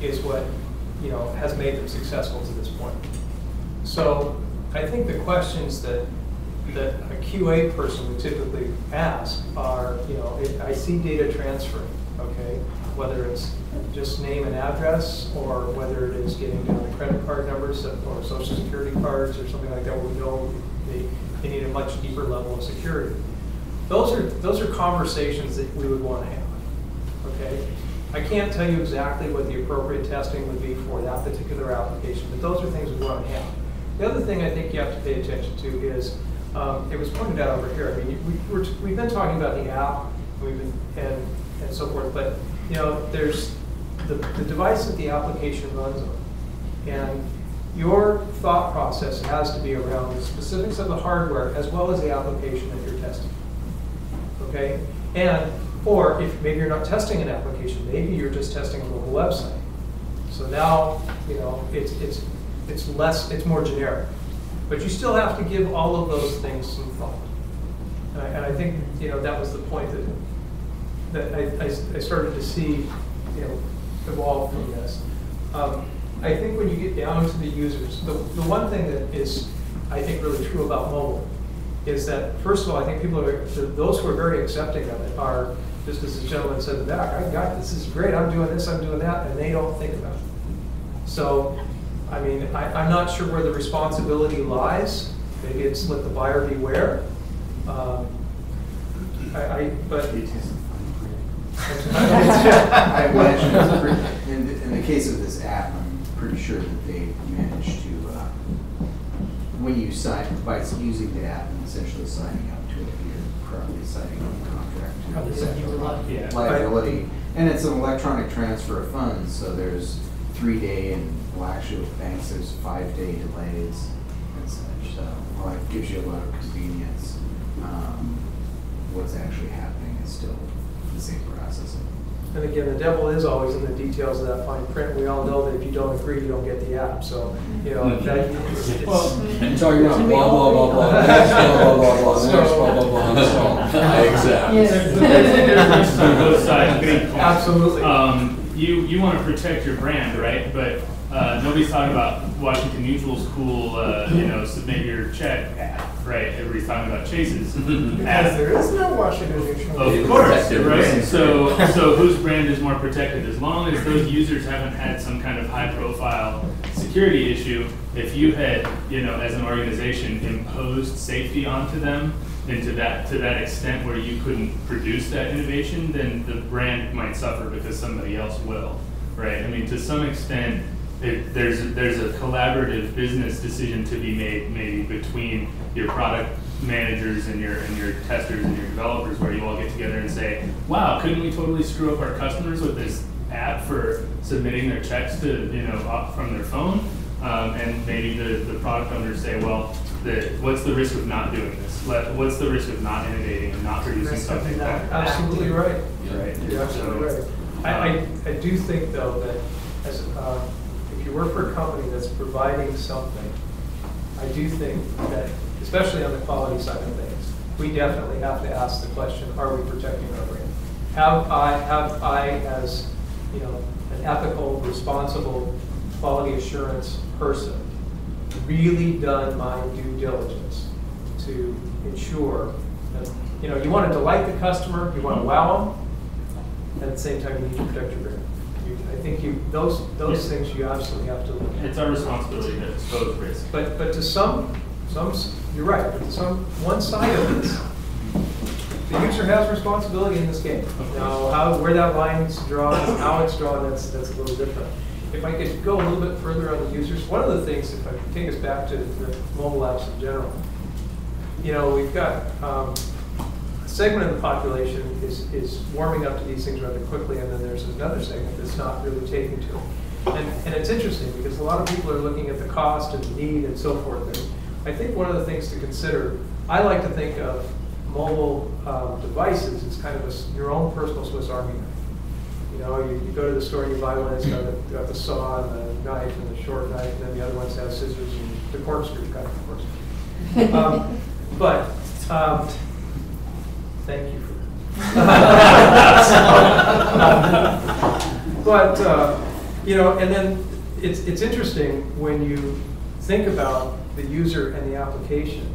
Speaker 12: is what, you know, has made them successful to this point. So I think the questions that a QA person would typically ask are, you know, I see data transferring, okay, whether it's just name and address, or whether it is getting down to credit card numbers or social security cards or something like that, where we know they need a much deeper level of security. Those are conversations that we would want to have, okay? I can't tell you exactly what the appropriate testing would be for that particular application, but those are things we want to have. The other thing I think you have to pay attention to is, it was pointed out over here, I mean, we've been talking about the app, and so forth, but you know, there's the device that the application runs on, and your thought process has to be around the specifics of the hardware as well as the application that you're testing, okay? Or if maybe you're not testing an application, maybe you're just testing a mobile website. So now, you know, it's more generic. But you still have to give all of those things some thought. And I think, you know, that was the point that I started to see, you know, evolve from this. I think when you get down to the users, the one thing that is, I think, really true about mobile is that, first of all, I think those who are very accepting of it are, just as the gentleman said in the back, I got this is great, I'm doing this, I'm doing that, and they don't think about it. So, I mean, I'm not sure where the responsibility lies. Maybe it's let the buyer beware. But
Speaker 13: I imagine in the case of this app, I'm pretty sure that they managed to, when you sign, by using the app and essentially signing up to it, you're probably signing a contract to liability. And it's an electronic transfer of funds, so there's 3-day, and well, actually with banks, there's 5-day delays and such. So, well, it gives you a lot of convenience. what's actually happening is still the same process.
Speaker 6: And again, the devil is always in the details of that fine print. We all know that if you don't agree, you don't get the app. So, you know, that, it's
Speaker 1: And talking about blah, blah, blah, blah, next blah, blah, blah, blah, next blah, blah, blah, next blah. Exactly.
Speaker 8: There's both sides.
Speaker 6: absolutely.
Speaker 8: You want to protect your brand, right? But nobody's talking about Washington Mutual's cool, submit your check app, right? Everybody's talking about Chase's
Speaker 6: Because
Speaker 8: app.
Speaker 6: there is no Washington Mutual.
Speaker 8: Of course, right? So whose brand is more protected? As long as those users haven't had some kind of high-profile security issue, if you had, as an organization, imposed safety onto them, and to that extent where you couldn't produce that innovation, then the brand might suffer because somebody else will, right? I mean, to some extent, there's a collaborative business decision to be made maybe between your product managers and your testers and your developers, where you all get together and say, wow, couldn't we totally screw up our customers with this app for submitting their checks to up from their phone? And maybe the product owners say, well, what's the risk of not doing this? What's the risk of not innovating and not producing something better?
Speaker 6: Absolutely right.
Speaker 8: Right.
Speaker 6: You're absolutely right. I do think, though, that as if you work for a company that's providing something, I do think that, especially on the quality side of things, we definitely have to ask the question, are we protecting our brand? Have I as an ethical, responsible, quality assurance person, really done my due diligence to ensure that, you want to delight the customer, you want to wow them, and at the same time you need to protect your brand. I think those things you absolutely have to look at.
Speaker 8: It's our responsibility to expose risk.
Speaker 6: But to some, you're right, but to one side of this, the user has responsibility in this game. Now, where that line's drawn, how it's drawn, that's a little different. If I could go a little bit further on the users, one of the things, if I could take us back to the mobile apps in general, we've got a segment of the population is warming up to these things rather quickly, and then there's another segment that's not really taking to it. And it's interesting because a lot of people are looking at the cost and the need and so forth. And I think one of the things to consider, I like to think of mobile devices as kind of your own personal Swiss Army knife. You go to the store and you buy one that's got the saw and the knife and the short knife, and then the other ones have scissors and the corkscrew kind of course. Thank you for that. And then it's interesting when you think about the user and the application.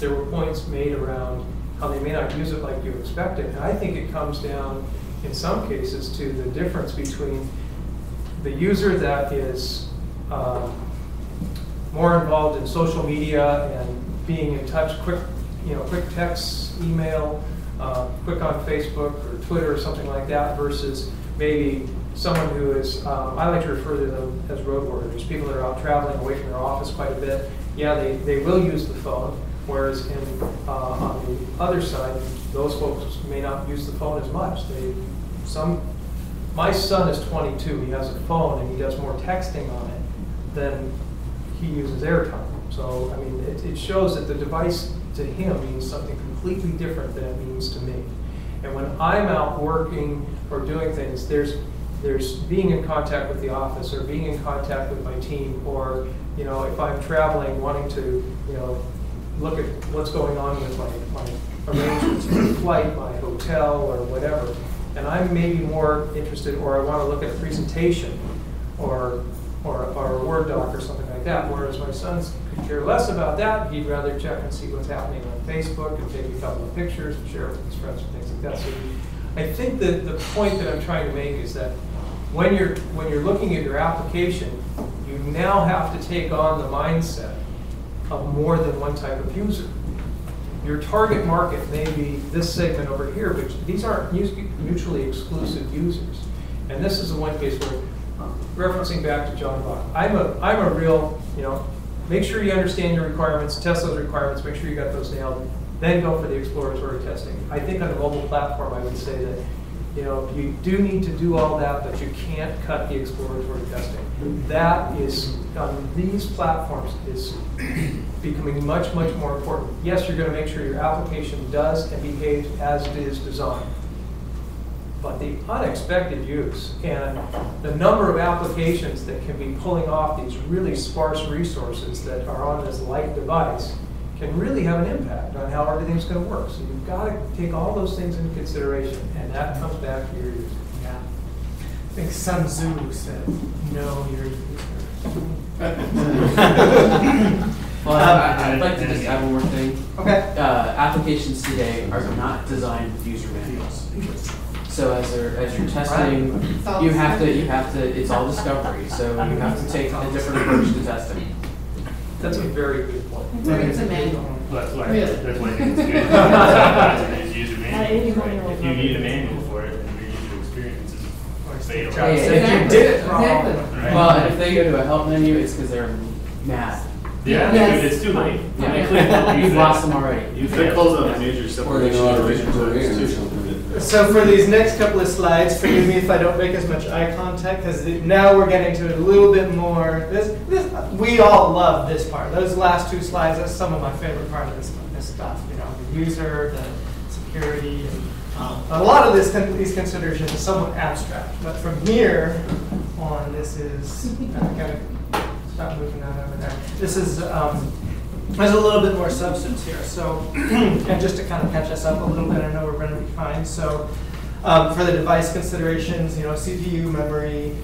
Speaker 6: There were points made around how they may not use it like you expected, and I think it comes down in some cases to the difference between the user that is more involved in social media and being in touch, quick text, email, quick on Facebook or Twitter or something like that, versus maybe someone who is, I like to refer to them as road warriors, people that are out traveling away from their office quite a bit. Yeah, they will use the phone, whereas on the other side, those folks may not use the phone as much. My son is 22, he has a phone and he does more texting on it than he uses airtime. So, I mean, it shows that the device to him means something completely different than it means to me. And when I'm out working or doing things, there's being in contact with the office or being in contact with my team, or if I'm traveling, wanting to look at what's going on with my arrangements for the flight, my hotel, or whatever. And I'm maybe more interested, or I want to look at a presentation or a Word doc or something like that, whereas my son could care less about that. He'd rather check and see what's happening on Facebook and take a couple of pictures and share it with his friends and things like that. So I think that the point that I'm trying to make is that when you're looking at your application, you now have to take on the mindset of more than one type of user. Your target market may be this segment over here, but these aren't mutually exclusive users. And this is the one case where, referencing back to John Bach, I'm a real, make sure you understand your requirements, test those requirements, make sure you got those nailed, then go for the exploratory testing. I think on a mobile platform, I would say that You know, you do need to do all that, but you can't cut the exploratory testing. That is, on these platforms, is becoming much, much more important. Yes, you're going to make sure your application does and behaves as it is designed. But the unexpected use and the number of applications that can be pulling off these really sparse resources that are on this light device can really have an impact on how everything's going to work. So you've got to take all those things into consideration, and that comes back to your user.
Speaker 3: Yeah. I think Sun Tzu said, know your user.
Speaker 14: Well, I'd like to just add one more thing.
Speaker 3: Okay.
Speaker 14: Applications today are not designed with user manuals. So as you're testing, you have to, it's all discovery. So you have to take a different approach to testing.
Speaker 6: That's a very good point.
Speaker 8: That's why
Speaker 14: Really?
Speaker 8: that's why I think it's good. It's user manual. Right? If you need a manual for it, then your user experience is fatal.
Speaker 3: If you did it wrong.
Speaker 8: Right.
Speaker 14: Well, and if they go to a help menu, it's because they're mad.
Speaker 8: Yeah,
Speaker 14: Yes.
Speaker 8: it's too late.
Speaker 14: Yeah. You've lost them already.
Speaker 8: You
Speaker 9: They close out a major
Speaker 1: Or they know how to read
Speaker 9: separation
Speaker 1: Korean or
Speaker 9: too.
Speaker 1: something.
Speaker 3: So for these next couple of slides, forgive me if I don't make as much eye contact, because now we're getting to it a little bit more. We all love this part. Those last two slides, that's some of my favorite part of this stuff. You know, the user, the security, and a lot of these considerations are somewhat abstract. But from here on, this is gotta stop moving that over there. This is. There's a little bit more substance here, so, and just to kind of catch us up a little bit, I know we're running behind, so for the device considerations, you know, CPU, memory,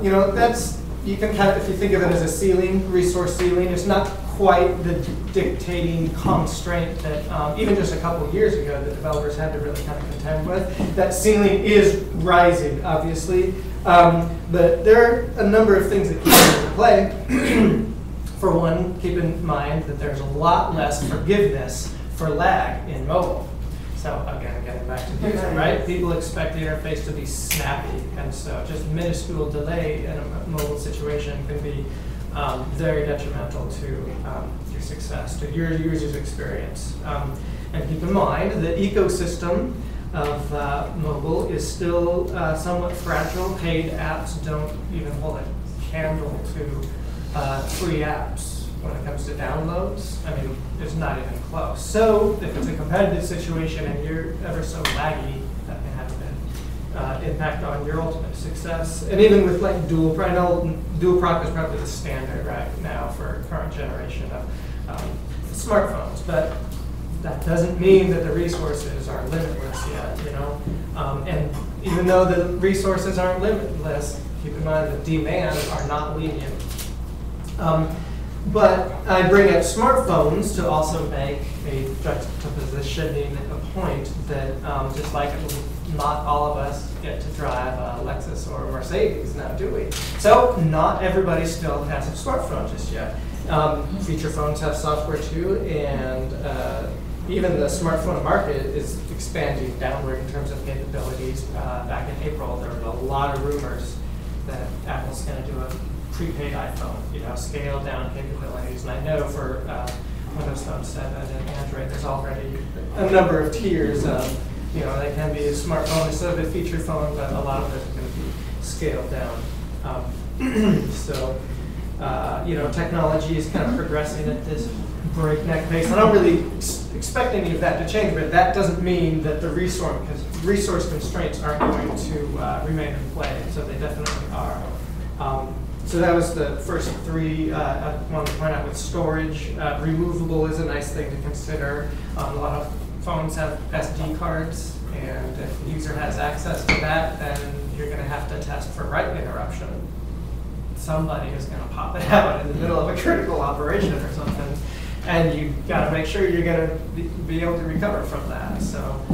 Speaker 3: you know, that's, you can kind of, if you think of it as a ceiling, resource ceiling, it's not quite the dictating constraint that even just a couple of years ago the developers had to really kind of contend with. That ceiling is rising, obviously, but there are a number of things that keep into play. For one, keep in mind that there's a lot less forgiveness for lag in mobile. So again, getting back to the user, right? People expect the interface to be snappy, and so just minuscule delay in a mobile situation can be very detrimental to your success, to your user's experience. And keep in mind the ecosystem of mobile is still somewhat fragile. Paid apps don't even hold a candle to free apps when it comes to downloads. I mean, it's not even close. So if it's a competitive situation and you're ever so laggy, that can have an impact on your ultimate success. And even with like dual prop is probably the standard right now for current generation of smartphones. But that doesn't mean that the resources are limitless yet, you know. And even though the resources aren't limitless, keep in mind the demands are not lenient. But I bring up smartphones to also make a juxtapositioning a point that just like not all of us get to drive a Lexus or a Mercedes now, do we? So not everybody still has a smartphone just yet. Feature phones have software too, and even the smartphone market is expanding downward in terms of capabilities. Back in April, there were a lot of rumors that Apple's going to do a prepaid iPhone, you know, scaled down capabilities. And I know for Windows Phone 7 and Android, there's already a number of tiers of, you know, they can be a smartphone instead of a feature phone, but a lot of it is going to be scaled down. So, you know, technology is kind of progressing at this breakneck pace. I don't really expect any of that to change, but that doesn't mean that the resource constraints aren't going to remain in play. So they definitely are. So that was the first three. I wanted to point out with storage. Removable is a nice thing to consider. A lot of phones have SD cards, and if the user has access to that, then you're going to have to test for write interruption. Somebody is going to pop it out in the middle of a critical operation or something, and you've got to make sure you're going to be able to recover from that. So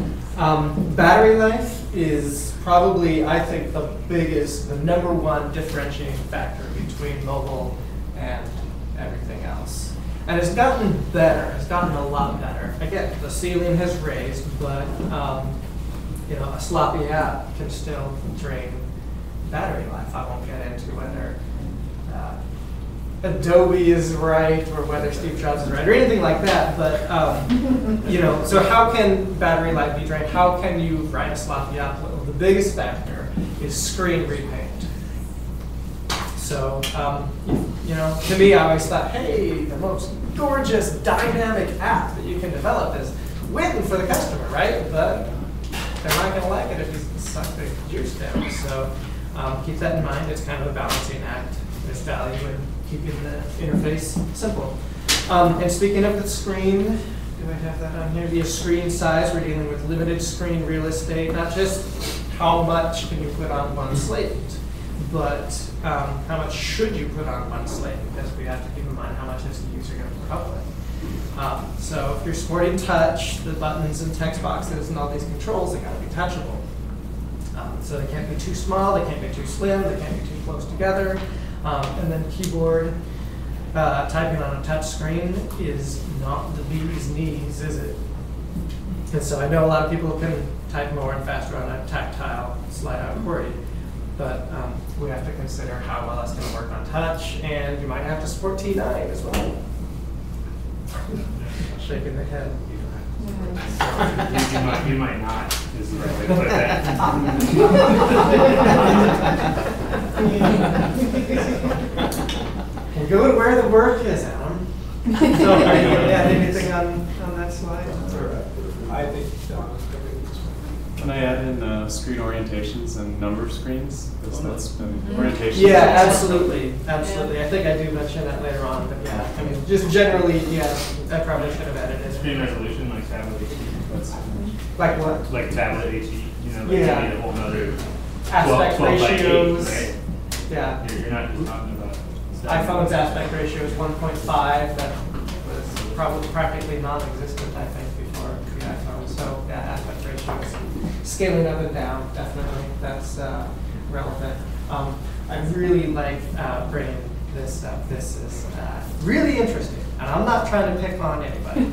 Speaker 3: battery life is probably, I think, the number one differentiating factor between mobile and everything else. And it's gotten better. It's gotten a lot better. Again, the ceiling has raised, but you know, a sloppy app can still drain battery life. I won't get into whether Adobe is right or whether Steve Jobs is right or anything like that, but you know, so how can battery life be drained? How can you write a sloppy app the biggest factor is screen repaint. So, you know, to me, I always thought, hey, the most gorgeous dynamic app that you can develop is win for the customer, right? But they're not going to like it if you suck the juice down. So keep that in mind. It's kind of a balancing act. There's value in keeping the interface simple. And speaking of the screen, do I have that on here? The screen size, we're dealing with limited screen real estate, not just how much can you put on one slate, but how much should you put on one slate, because we have to keep in mind how much is the user going to put up with. So if you're supporting touch, the buttons and text boxes and all these controls, they got to be touchable. So they can't be too small, they can't be too slim, they can't be too close together. And then keyboard typing on a touch screen is not the bee's knees, is it? And so I know a lot of people can type more and faster on a tactile slide-out QWERTY, but we have to consider how well it's going to work on touch, and you might have to support T9 as well. Shaking the head.
Speaker 8: You might not, is the right way to put that.
Speaker 3: We'll go to where the work is, Adam. So, are you going to add anything on that slide?
Speaker 12: I think Don is covering this one.
Speaker 15: Can I add in screen orientations and number of screens? Because that's been orientation.
Speaker 3: Yeah, absolutely, absolutely. I think I do mention that later on, but yeah, I mean, just generally, yeah, I probably should have added it.
Speaker 8: Screen resolution, like tablet HD.
Speaker 3: Like what?
Speaker 8: Like tablet HD, you know, like
Speaker 3: Yeah.
Speaker 8: you need a whole nother
Speaker 3: Aspect
Speaker 8: 12 by 8,
Speaker 3: ratios.
Speaker 8: right?
Speaker 3: Yeah.
Speaker 8: You're not just talking about
Speaker 3: iPhone's aspect ratio is 1.5. That was probably practically non-existent, I think, before the iPhone. So yeah, aspect ratios, scaling up and down, definitely. That's relevant. I really like bringing this up. This is really interesting, and I'm not trying to pick on anybody.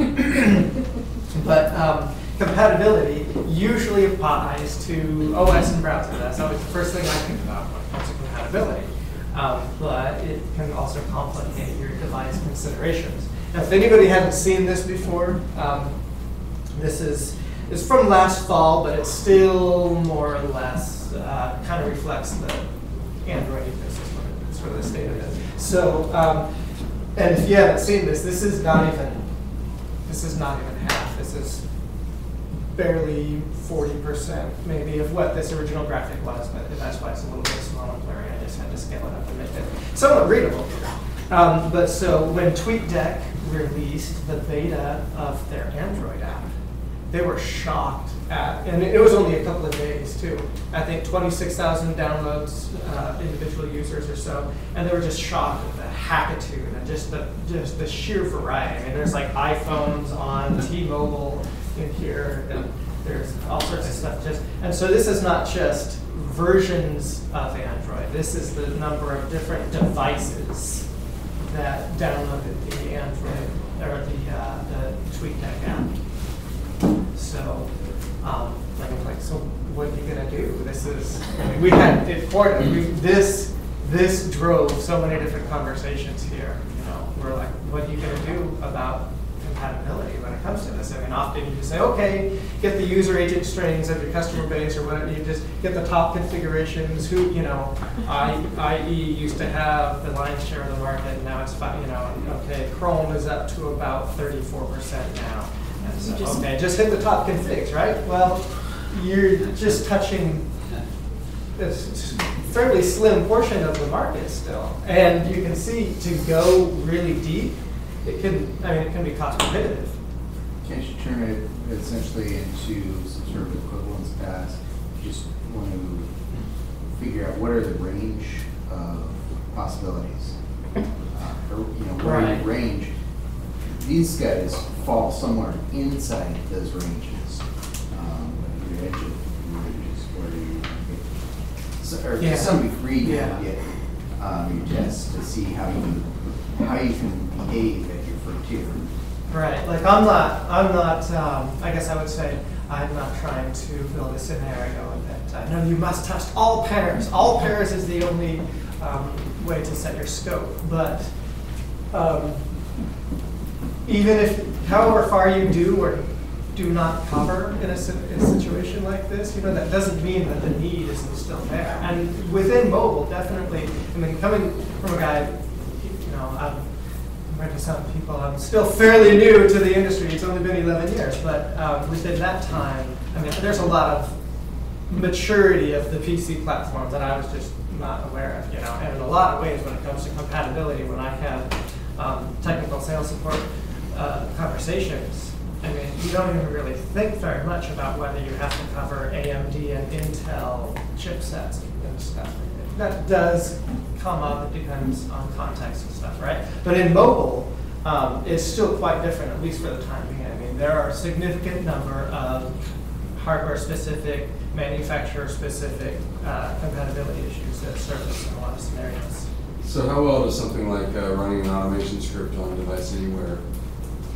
Speaker 3: But compatibility usually applies to OS and browser. That's always the first thing I think about when it comes to compatibility. But it can also complicate your device considerations. Now, if anybody hasn't seen this before, this is from last fall, but it still more or less kind of reflects the Android ecosystem. It's sort of the state of it. So, and if you haven't seen this, this is not even half. This is barely 40% maybe of what this original graphic was, but that's why it's a little bit small and blurry. I just had to scale it up and make it somewhat readable. But so when TweetDeck released the beta of their Android app, they were shocked at, and it was only a couple of days too, I think 26,000 downloads, individual users or so, and they were just shocked at the hackitude and just the sheer variety. I mean, there's like iPhones on T-Mobile in here, and there's all sorts of stuff. And so this is not just versions of Android. This is the number of different devices that downloaded the Android or the TweetDeck app. So, so what are you gonna do? This is, I mean, we had it for this drove so many different conversations here. You know, we're like, what are you gonna do about compatibility when it comes to this? I mean, often you say, okay, get the user agent strings of your customer base or whatever. You just get the top configurations. Who, you know, IE used to have the lion's share of the market, and now it's 5. You know, okay, Chrome is up to about 34% now. And so, okay, just hit the top configs, right? Well, you're just touching this fairly slim portion of the market still, and you can see to go really deep. It can be cost prohibitive.
Speaker 13: Can't you turn it essentially into some sort of equivalence pass? You just want to figure out what are the range of possibilities.
Speaker 3: Right.
Speaker 13: Range. These guys fall somewhere inside those ranges. Your edge of ranges where you get, to some degree you get your tests to see how you can behave at your frontier.
Speaker 3: Right. Like I'm not. I guess I would say I'm not trying to build a scenario that no, you must test all pairs. All pairs is the only way to set your scope. But even if, however far you do, or do not cover in a situation like this. You know, that doesn't mean that the need isn't still there. And within mobile, definitely, I mean, coming from a guy, you know, I'm going to some people, I'm still fairly new to the industry. It's only been 11 years, but within that time, I mean, there's a lot of maturity of the PC platform that I was just not aware of, you know, and in a lot of ways when it comes to compatibility, when I have technical sales support conversations, I mean, you don't even really think very much about whether you have to cover AMD and Intel chipsets and stuff. That does come up, it depends on context and stuff, right? But in mobile, it's still quite different, at least for the time being. I mean, there are a significant number of hardware-specific, manufacturer-specific compatibility issues that surface in a lot of scenarios.
Speaker 1: So how well does something like running an automation script on a device anywhere,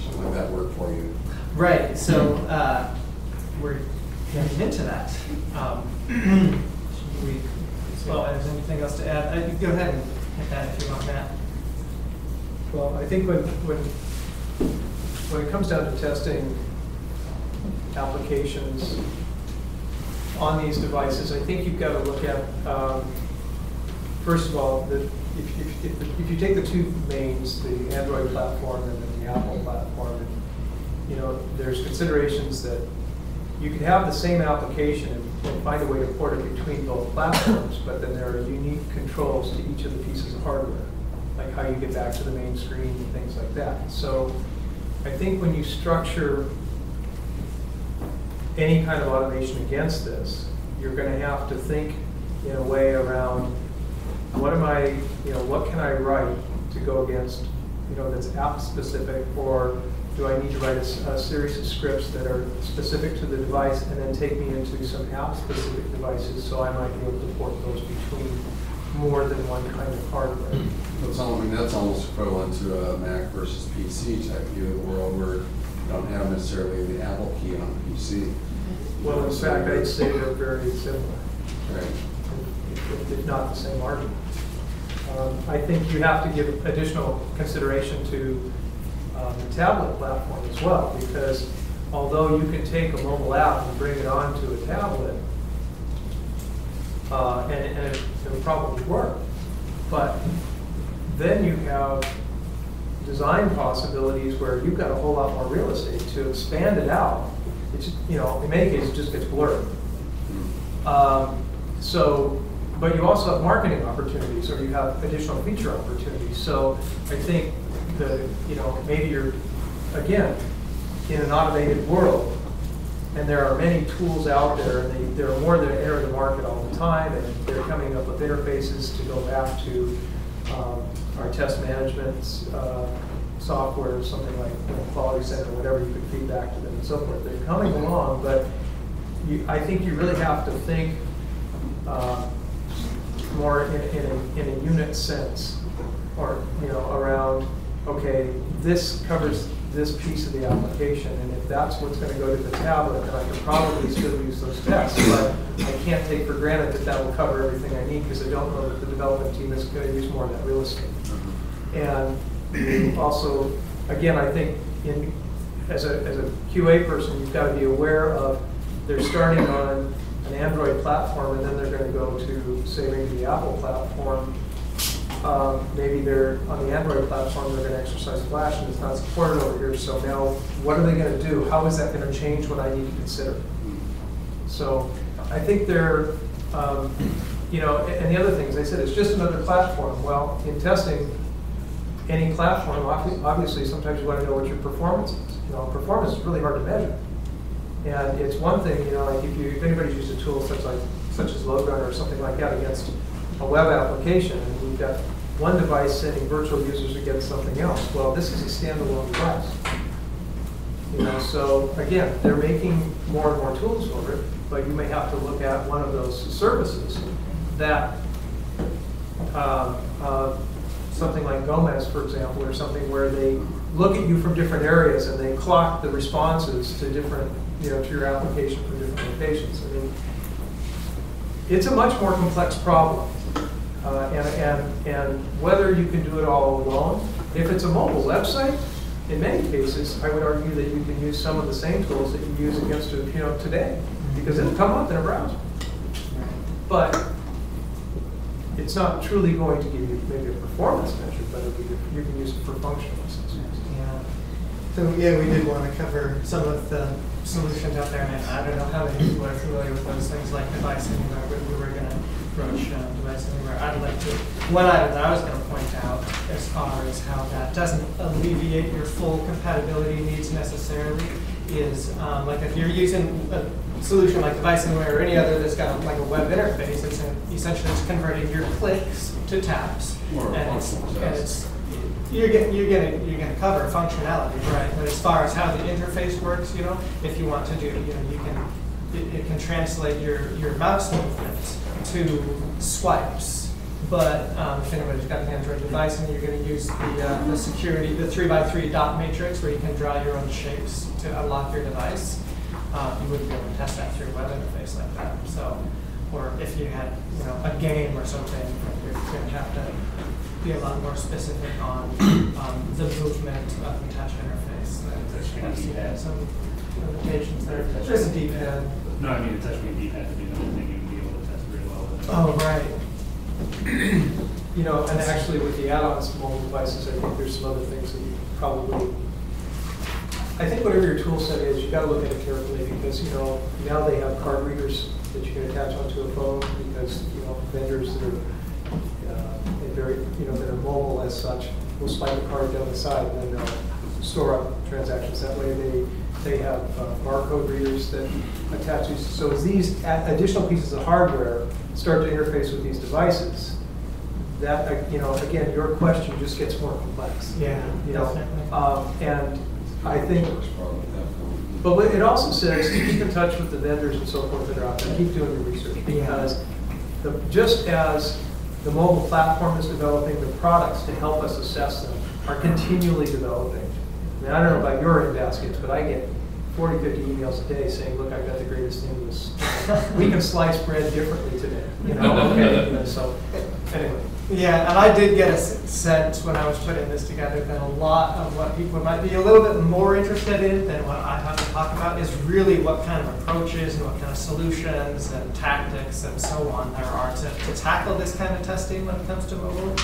Speaker 1: something like that, work for you?
Speaker 3: Right, so we're getting into that. Well, is there anything else to add? Go ahead and hit that if you want, Matt.
Speaker 6: Well, I think when it comes down to testing applications on these devices, I think you've got to look at, first of all, if you take the two mains, the Android platform and then the Apple platform, and, you know, there's considerations that you can have the same application and find a way to port it between both platforms, but then there are unique controls to each of the pieces of hardware, like how you get back to the main screen and things like that. So I think when you structure any kind of automation against this, you're going to have to think in a way around what can I write to go against, you know, that's app specific, or do I need to write a series of scripts that are specific to the device and then take me into some app-specific devices so I might be able to port those between more than one kind of hardware.
Speaker 1: That's almost equivalent to a Mac versus PC type view of the world, where you don't have necessarily the Apple key on the PC.
Speaker 6: Well, in fact, I'd say they're very similar,
Speaker 1: right?
Speaker 6: If not the same argument. I think you have to give additional consideration to the tablet platform as well, because although you can take a mobile app and bring it onto a tablet, and it'll probably work, but then you have design possibilities where you've got a whole lot more real estate to expand it out. It's, you know, in many cases, it just gets blurred. But you also have marketing opportunities, or you have additional feature opportunities. So I think maybe you're, again, in an automated world, and there are many tools out there, and there are more that enter the market all the time, and they're coming up with interfaces to go back to our test management software, something like Quality Center, whatever you could feed back to them and so forth. They're coming along, but I think you really have to think more in a unit sense, or around, okay, this covers this piece of the application, and if that's what's going to go to the tablet, then I can probably still use those tests, but I can't take for granted that that will cover everything I need, because I don't know that the development team is going to use more of that real estate. And also, again, I think as a QA person, you've got to be aware of they're starting on an Android platform, and then they're going to go to, say, maybe the Apple platform. Maybe they're on the Android platform, they're going to exercise Flash, and it's not supported over here. So now, what are they going to do? How is that going to change what I need to consider? So I think they're, and the other thing, as I said, it's just another platform. Well, in testing any platform, obviously, sometimes you want to know what your performance is. Performance is really hard to measure. And it's one thing, like if anybody's used a tool such as LoadRunner or something like that against a web application, and we've got one device sending virtual users against something else. Well, this is a standalone device. So again, they're making more and more tools for it, but you may have to look at one of those services that something like Gomez, for example, or something where they look at you from different areas and they clock the responses to different, to your application from different locations. I mean, it's a much more complex problem. And whether you can do it all alone, if it's a mobile website, in many cases, I would argue that you can use some of the same tools that you use against it, today, because it'll come up in a browser. But it's not truly going to give you maybe a performance measure, but you can use it for functional assessments.
Speaker 3: Yeah. So yeah, we did want to cover some of the solutions out there, and I don't know how many people are familiar with those things like Device Anywhere, but we were going to approach Device Anywhere. I'd like to, one item that I was going to point out as far as how that doesn't alleviate your full compatibility needs necessarily is like if you're using a solution like Device Anywhere or any other that's got like a web interface, it's essentially it's converting your clicks to taps, you're gonna cover functionality, right? But as far as how the interface works, if you want to do, it can translate your mouse movements to swipes. But if anybody's got an Android device and you're going to use the security, the 3x3 dot matrix where you can draw your own shapes to unlock your device, you wouldn't be able to test that through a web interface like that. So, or if you had a game or something, you're going to have to be a lot more specific on the movement of the touch interface. I've seen some limitations there. There's a D-pad.
Speaker 8: No, I mean, a touch screen D-pad would be another thing you'd be able to test very well with.
Speaker 6: Oh, right. And actually with the add-ons to mobile devices, I think there's some other things that you probably, I think whatever your tool set is, you got to look at it carefully because, now they have card readers that you can attach onto a phone because, vendors that are very, that are mobile as such will slide the card down the side and then they'll store up transactions. That way they have barcode readers that attach these. So as these additional pieces of hardware start to interface with these devices, that, again, your question just gets more complex.
Speaker 3: Yeah, definitely.
Speaker 6: And I think, but it also says to keep in touch with the vendors and so forth that are out there, keep doing the research because just as the mobile platform is developing, the products to help us assess them are continually developing. I mean, I don't know about your in-baskets, but I get 40, 50 emails a day saying, look, I've got the greatest news. We can slice bread differently today. Okay. So anyway.
Speaker 3: Yeah, and I did get a sense when I was putting this together that a lot of what people might be a little bit more interested in than what I have to talk about is really what kind of approaches and what kind of solutions and tactics and so on there are to tackle this kind of testing when it comes to mobile.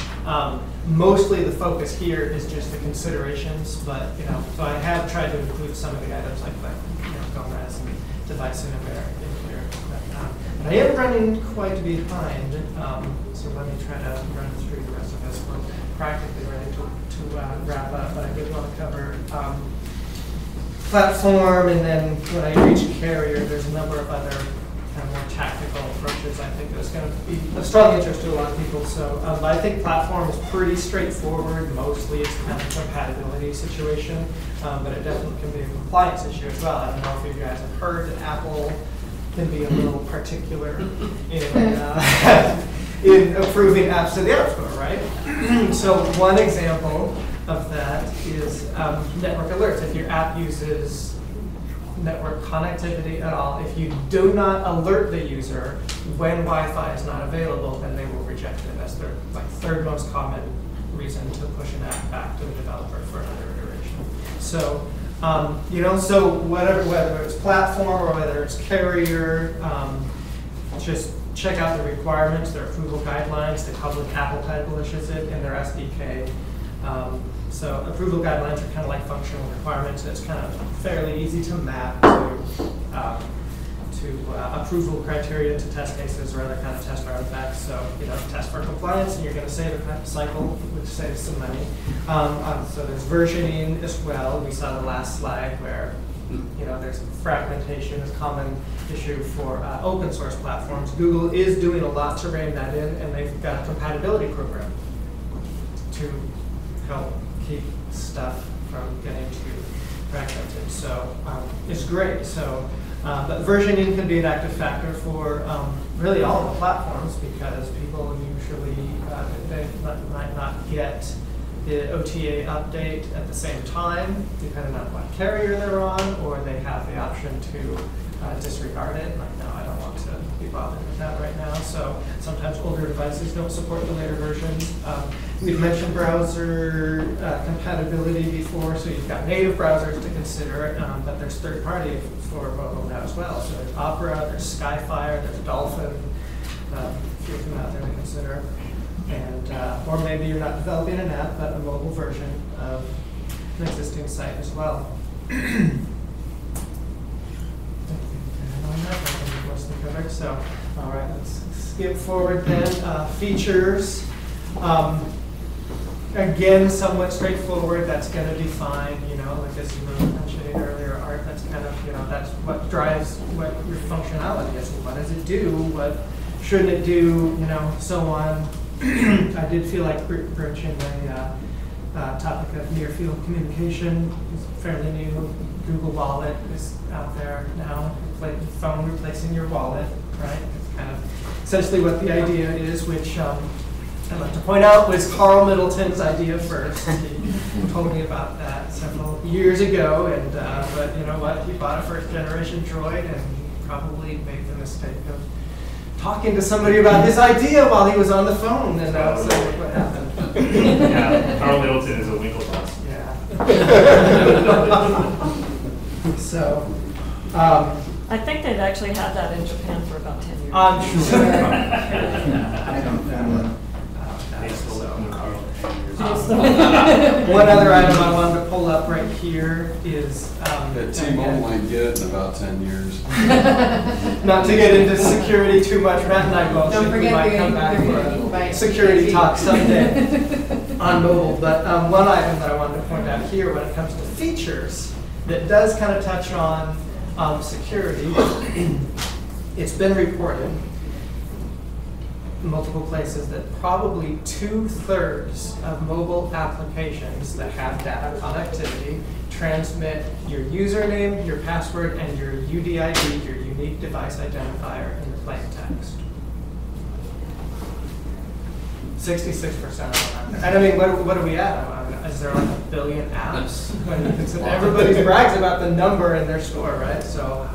Speaker 3: Mostly the focus here is just the considerations, but so I have tried to include some of the items like GOMES and Device Anywhere in here. But I am running quite behind. So let me try to run through the rest of this. We're practically ready to wrap up, but I did want to cover platform, and then when I reach carrier, there's a number of other kind of more tactical approaches. I think that's going to be of strong interest to a lot of people. So but I think platform is pretty straightforward. Mostly it's kind of a compatibility situation, but it definitely can be a compliance issue as well. I don't know if you guys have heard that Apple can be a little particular in approving apps to the App Store, right? So one example of that is network alerts. If your app uses network connectivity at all, if you do not alert the user when Wi-Fi is not available, then they will reject it. That's their third most common reason to push an app back to the developer for another iteration. So so whether it's platform or whether it's carrier, just check out the requirements, their approval guidelines. Apple publishes it in their SDK. So approval guidelines are kind of like functional requirements. It's kind of fairly easy to map to approval criteria to test cases or other kind of test artifacts. So test for compliance, and you're going to save a cycle, which saves some money. So there's versioning as well. We saw the last slide where there's fragmentation is a common issue for open source platforms. Google is doing a lot to rein that in, and they've got a compatibility program to help keep stuff from getting too fragmented. So it's great. So, but versioning can be an active factor for really all of the platforms because people usually they might not get the OTA update at the same time, depending on what carrier they're on, or they have the option to disregard it. Like, no, I don't want to be bothered with that right now. So sometimes older devices don't support the later versions. We've mentioned browser compatibility before, so you've got native browsers to consider, but there's third-party for mobile now as well. So there's Opera, there's Skyfire, there's Dolphin, a few of them out there to consider. And, or maybe you're not developing an app, but a mobile version of an existing site as well. So, all right, let's skip forward then. Features. Again, somewhat straightforward. That's going to be fine. You know, like as you were mentioning earlier, Art. That's kind of, you know, that's what drives what your functionality is. What does it do? What shouldn't it do? You know, so on. I did feel like broaching the topic of near-field communication is fairly new. Google Wallet is out there now. Phone replacing your wallet, right? It's kind of essentially what the idea is, which I'd like to point out was Carl Middleton's idea first. He told me about that several years ago, and but you know what? He bought a first-generation Droid and probably made the mistake of talking to somebody about his idea while he was on the phone, and that's what happened.
Speaker 8: Yeah, Carl Middleton is a Winklevoss.
Speaker 3: Yeah. So.
Speaker 5: I think they've actually had that in Japan for about 10 years.
Speaker 3: I'm sure.
Speaker 13: I don't know.
Speaker 3: One other item I wanted to pull up right here is
Speaker 1: that T-Mobile might get in about 10 years.
Speaker 3: Not to get into security too much. Matt and I both
Speaker 7: Don't
Speaker 3: think we
Speaker 7: forget
Speaker 3: might come back for a security talk someday on mobile. But one item that I wanted to point out here when it comes to features that does kind of touch on security, it's been reported in multiple places that probably 2/3 of mobile applications that have data connectivity transmit your username, your password, and your UDID, your unique device identifier, in the plain text. 66% of them. And I mean, what are we at? Is there like 1 billion apps? Everybody brags about the number in their store, right? So,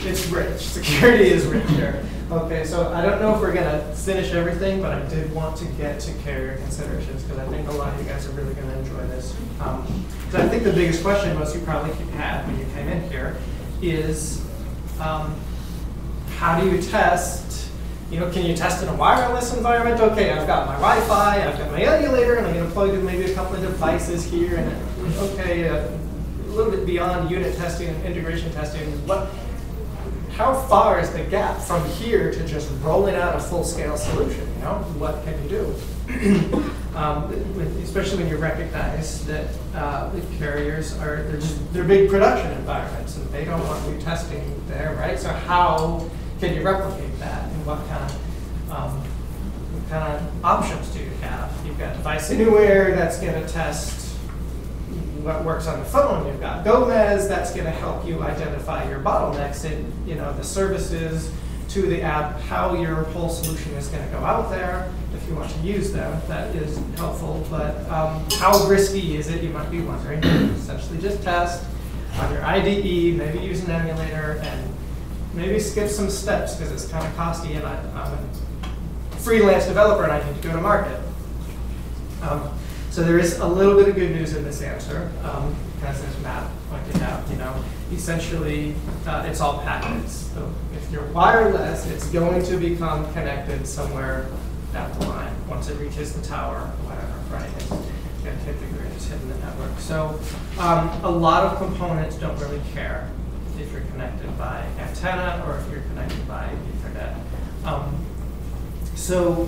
Speaker 3: it's rich. Security is rich here. Okay, so I don't know if we're gonna finish everything, but I did want to get to carrier considerations because I think a lot of you guys are really gonna enjoy this. So I think the biggest question most of you probably had when you came in here is, how do you test? You know, can you test in a wireless environment? Okay, I've got my Wi-Fi, I've got my emulator, and I'm going to plug in maybe a couple of devices here. And okay, a little bit beyond unit testing and integration testing. How far is the gap from here to just rolling out a full-scale solution? You know, what can you do? Especially when you recognize that the carriers they're big production environments, and they don't want you testing there, right? So how can you replicate that, and what kind of options do you have? You've got Device Anywhere that's going to test what works on the phone. You've got Gomez that's going to help you identify your bottlenecks in, you know, the services to the app, how your whole solution is going to go out there. If you want to use them, that is helpful. But how risky is it? You might be wondering. Essentially, just test on your IDE, maybe use an emulator, and maybe skip some steps because it's kind of costly, and I'm a freelance developer and I need to go to market. So there is a little bit of good news in this answer, because as Matt pointed out, you know, essentially it's all packets. So if you're wireless, it's going to become connected somewhere down the line once it reaches the tower, whatever, right? It's going to hit the grid, it's hitting the network. So a lot of components don't really care if you're connected by antenna or if you're connected by Ethernet.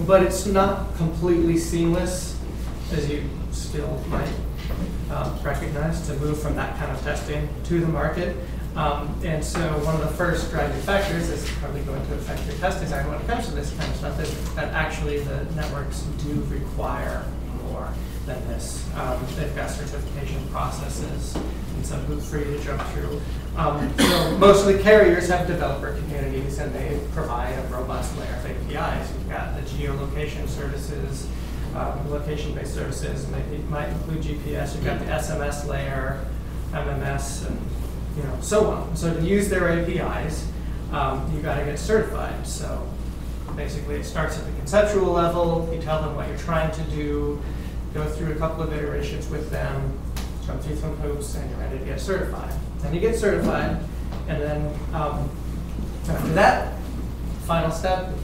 Speaker 3: But it's not completely seamless, as you still might recognize, to move from that kind of testing to the market. And so one of the first driving factors is probably going to affect your test design when it comes to this kind of stuff, is that actually the networks do require more than this. They've got certification processes and some hoops for you to jump through. So most of the carriers have developer communities, and they provide a robust layer of APIs. You've got the geolocation services, location-based services, might include GPS. You've got the SMS layer, MMS, and so on. So to use their APIs, you gotta get certified. So basically it starts at the conceptual level, you tell them what you're trying to do, go through a couple of iterations with them, jump through some hoops, and you're ready to get certified. Then you get certified, and then after that, final step,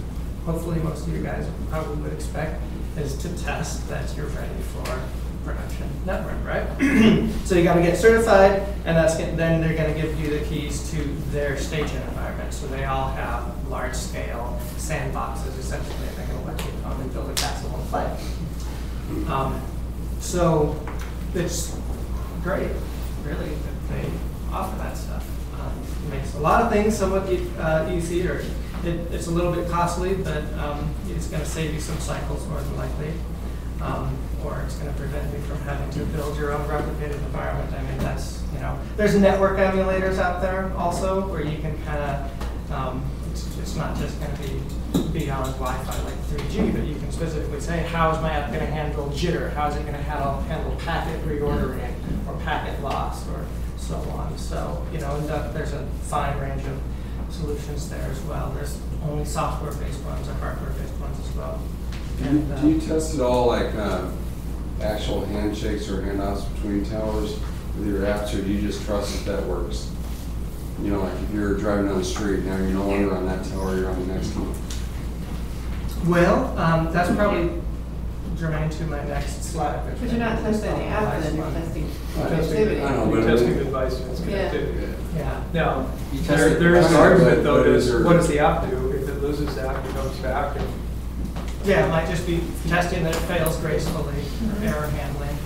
Speaker 3: hopefully most of you guys probably would expect, is to test that you're ready for production network, right? So you got to get certified, and then they're going to give you the keys to their staging environment. So they all have large-scale sandboxes, essentially. They're going to let you come and build a castle and play. So it's great, really, that they offer that stuff. It makes a lot of things somewhat easy, or it's a little bit costly, but it's going to save you some cycles more than likely. Or it's going to prevent you from having to build your own replicated environment. I mean, that's, there's network emulators out there also where you can kind of, it's not just going to be beyond Wi-Fi like 3G, but you can specifically say, how is my app going to handle jitter? How is it going to handle packet reordering or packet loss or so on? So, there's a fine range of solutions there as well. There's only software-based ones or hardware-based ones as well. And,
Speaker 1: do you test it all like actual handshakes or handoffs between towers with your apps, or do you just trust that works? Like if you're driving down the street, now you're no longer on that tower, you're on the next one.
Speaker 3: Well, that's probably germane to my next slide.
Speaker 16: But you're not testing the app, then you're testing connectivity.
Speaker 1: I know, but
Speaker 6: testing the device and its connectivity.
Speaker 3: Yeah.
Speaker 6: Now,
Speaker 14: You
Speaker 6: there is an argument though,
Speaker 1: but
Speaker 6: what does the app do? If it loses the app, it comes back.
Speaker 3: Yeah, it might just be testing that it fails gracefully, or error handling.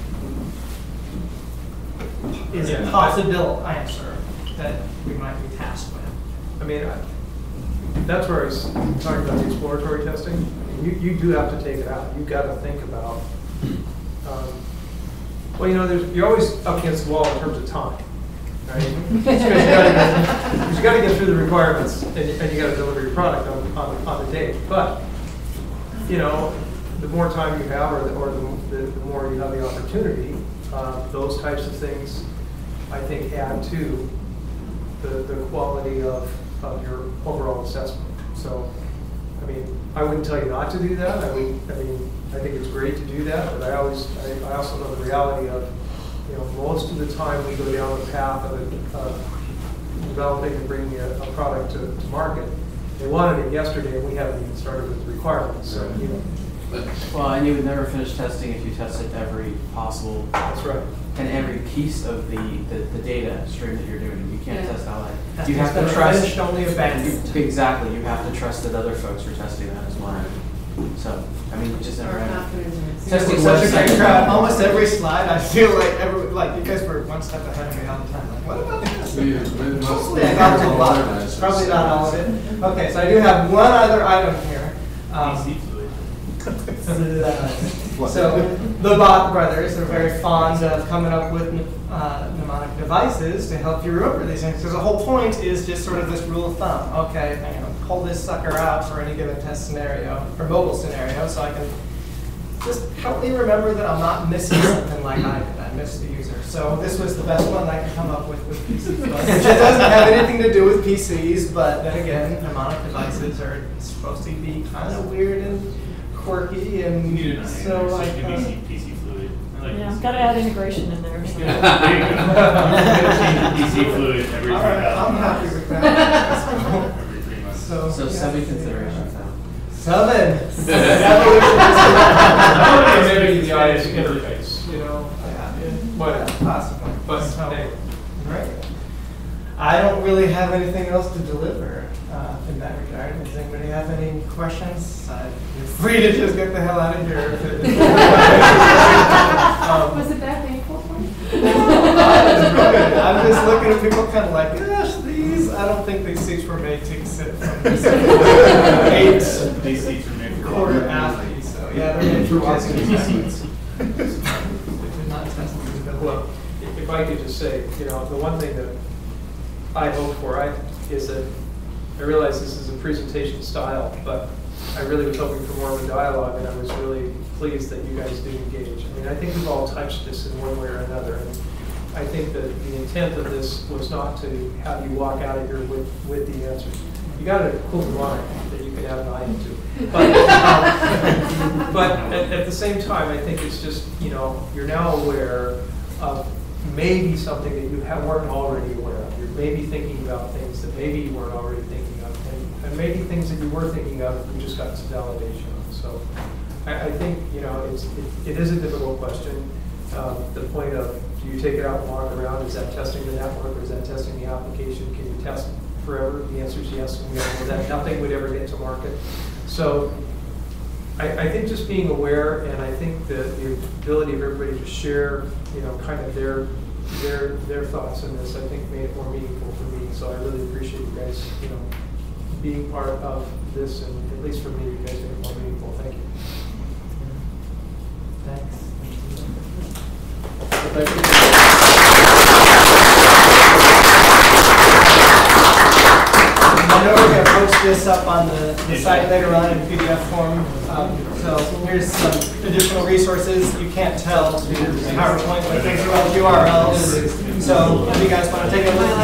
Speaker 3: Is a possible answer that we might be tasked with.
Speaker 6: I mean, that's where I was talking about the exploratory testing. I mean, you do have to take it out. You've got to think about, you're always up against the wall in terms of time, right? Because you got to get through the requirements, and you got to deliver your product on the date. But the more time you have, or the more you have the opportunity, those types of things, I think, add to the quality of your overall assessment. So, I mean, I wouldn't tell you not to do that. I think it's great to do that, but I also know the reality of, most of the time we go down the path of developing and bringing a product to market. They wanted it yesterday, and we haven't even started with the requirements. So,
Speaker 14: Well, and you would never finish testing if you tested every possible.
Speaker 6: That's right.
Speaker 14: And every piece of the data stream that you're doing. You can't test all that. You have
Speaker 3: to
Speaker 14: to trust.
Speaker 3: Finished only abandoned.
Speaker 14: Exactly. You have to trust that other folks are testing that as well. So, I mean, just never
Speaker 3: Testing such a great crowd. Almost every slide, I feel like you guys were one step ahead of me all the time. Like, what about this? Hopefully I got to a lot of it. Probably not all of it. Okay, so I do have one other item here. So the Bach brothers are very fond of coming up with mnemonic devices to help you remember these things. Because the whole point is just sort of this rule of thumb. Okay, I'm going to pull this sucker out for any given test scenario or mobile scenario, so I can just help me remember that I'm not missing something like I did. I missed the user. So this was the best one I could come up with PC Flow. It doesn't have anything to do with PCs, but then again, mnemonic devices are supposed to be kind of weird and quirky, and so like
Speaker 8: PC Fluid.
Speaker 5: Yeah, got to add integration in there. So.
Speaker 8: There you go. PC Fluid every 3 months.
Speaker 3: I'm happy with that.
Speaker 8: Every 3 months.
Speaker 3: So
Speaker 14: 7 considerations now.
Speaker 3: 7.
Speaker 6: Maybe the IS interface,
Speaker 3: Possibly.
Speaker 6: But hey,
Speaker 3: right. I don't really have anything else to deliver in that regard. Does anybody have any questions? You're free to just get the hell out of here.
Speaker 16: Was it that painful for you?
Speaker 3: I'm just looking at people kind of like, gosh, these, I don't think these seats were made to sit from this 8
Speaker 8: These seats are made for
Speaker 3: quarter athletes. So yeah, they're made for walking seats. They did not test these.
Speaker 6: well, if I could just say, the one thing that I hope for is that I realize this is a presentation style, but I really was hoping for more of a dialogue, and I was really pleased that you guys did engage. I mean, I think we've all touched this in one way or another, and I think that the intent of this was not to have you walk out of here with the answers.
Speaker 12: you got a cool line that you can have an eye into. But at the same time, I think it's just, you're now aware of maybe something that you weren't already aware of. You're maybe thinking about things that maybe you weren't already thinking of, and maybe things that you were thinking of, you just got some validation on. So I think, it is a difficult question. The point of, do you take it out and walk around? Is that testing the network, or is that testing the application? Can you test forever? The answer is yes, and we all know that nothing would ever get to market. So I think just being aware, and I think the ability of everybody to share, kind of their thoughts in this, I think made it more meaningful for me. So I really appreciate you guys, being part of this, and at least for me, you guys made it more meaningful. Thank you.
Speaker 11: Thanks.
Speaker 3: I know we're going to post this up on the site later on in PDF form. So here's some additional resources. You can't tell the PowerPoint, but there's URLs. So if you guys want to take a look.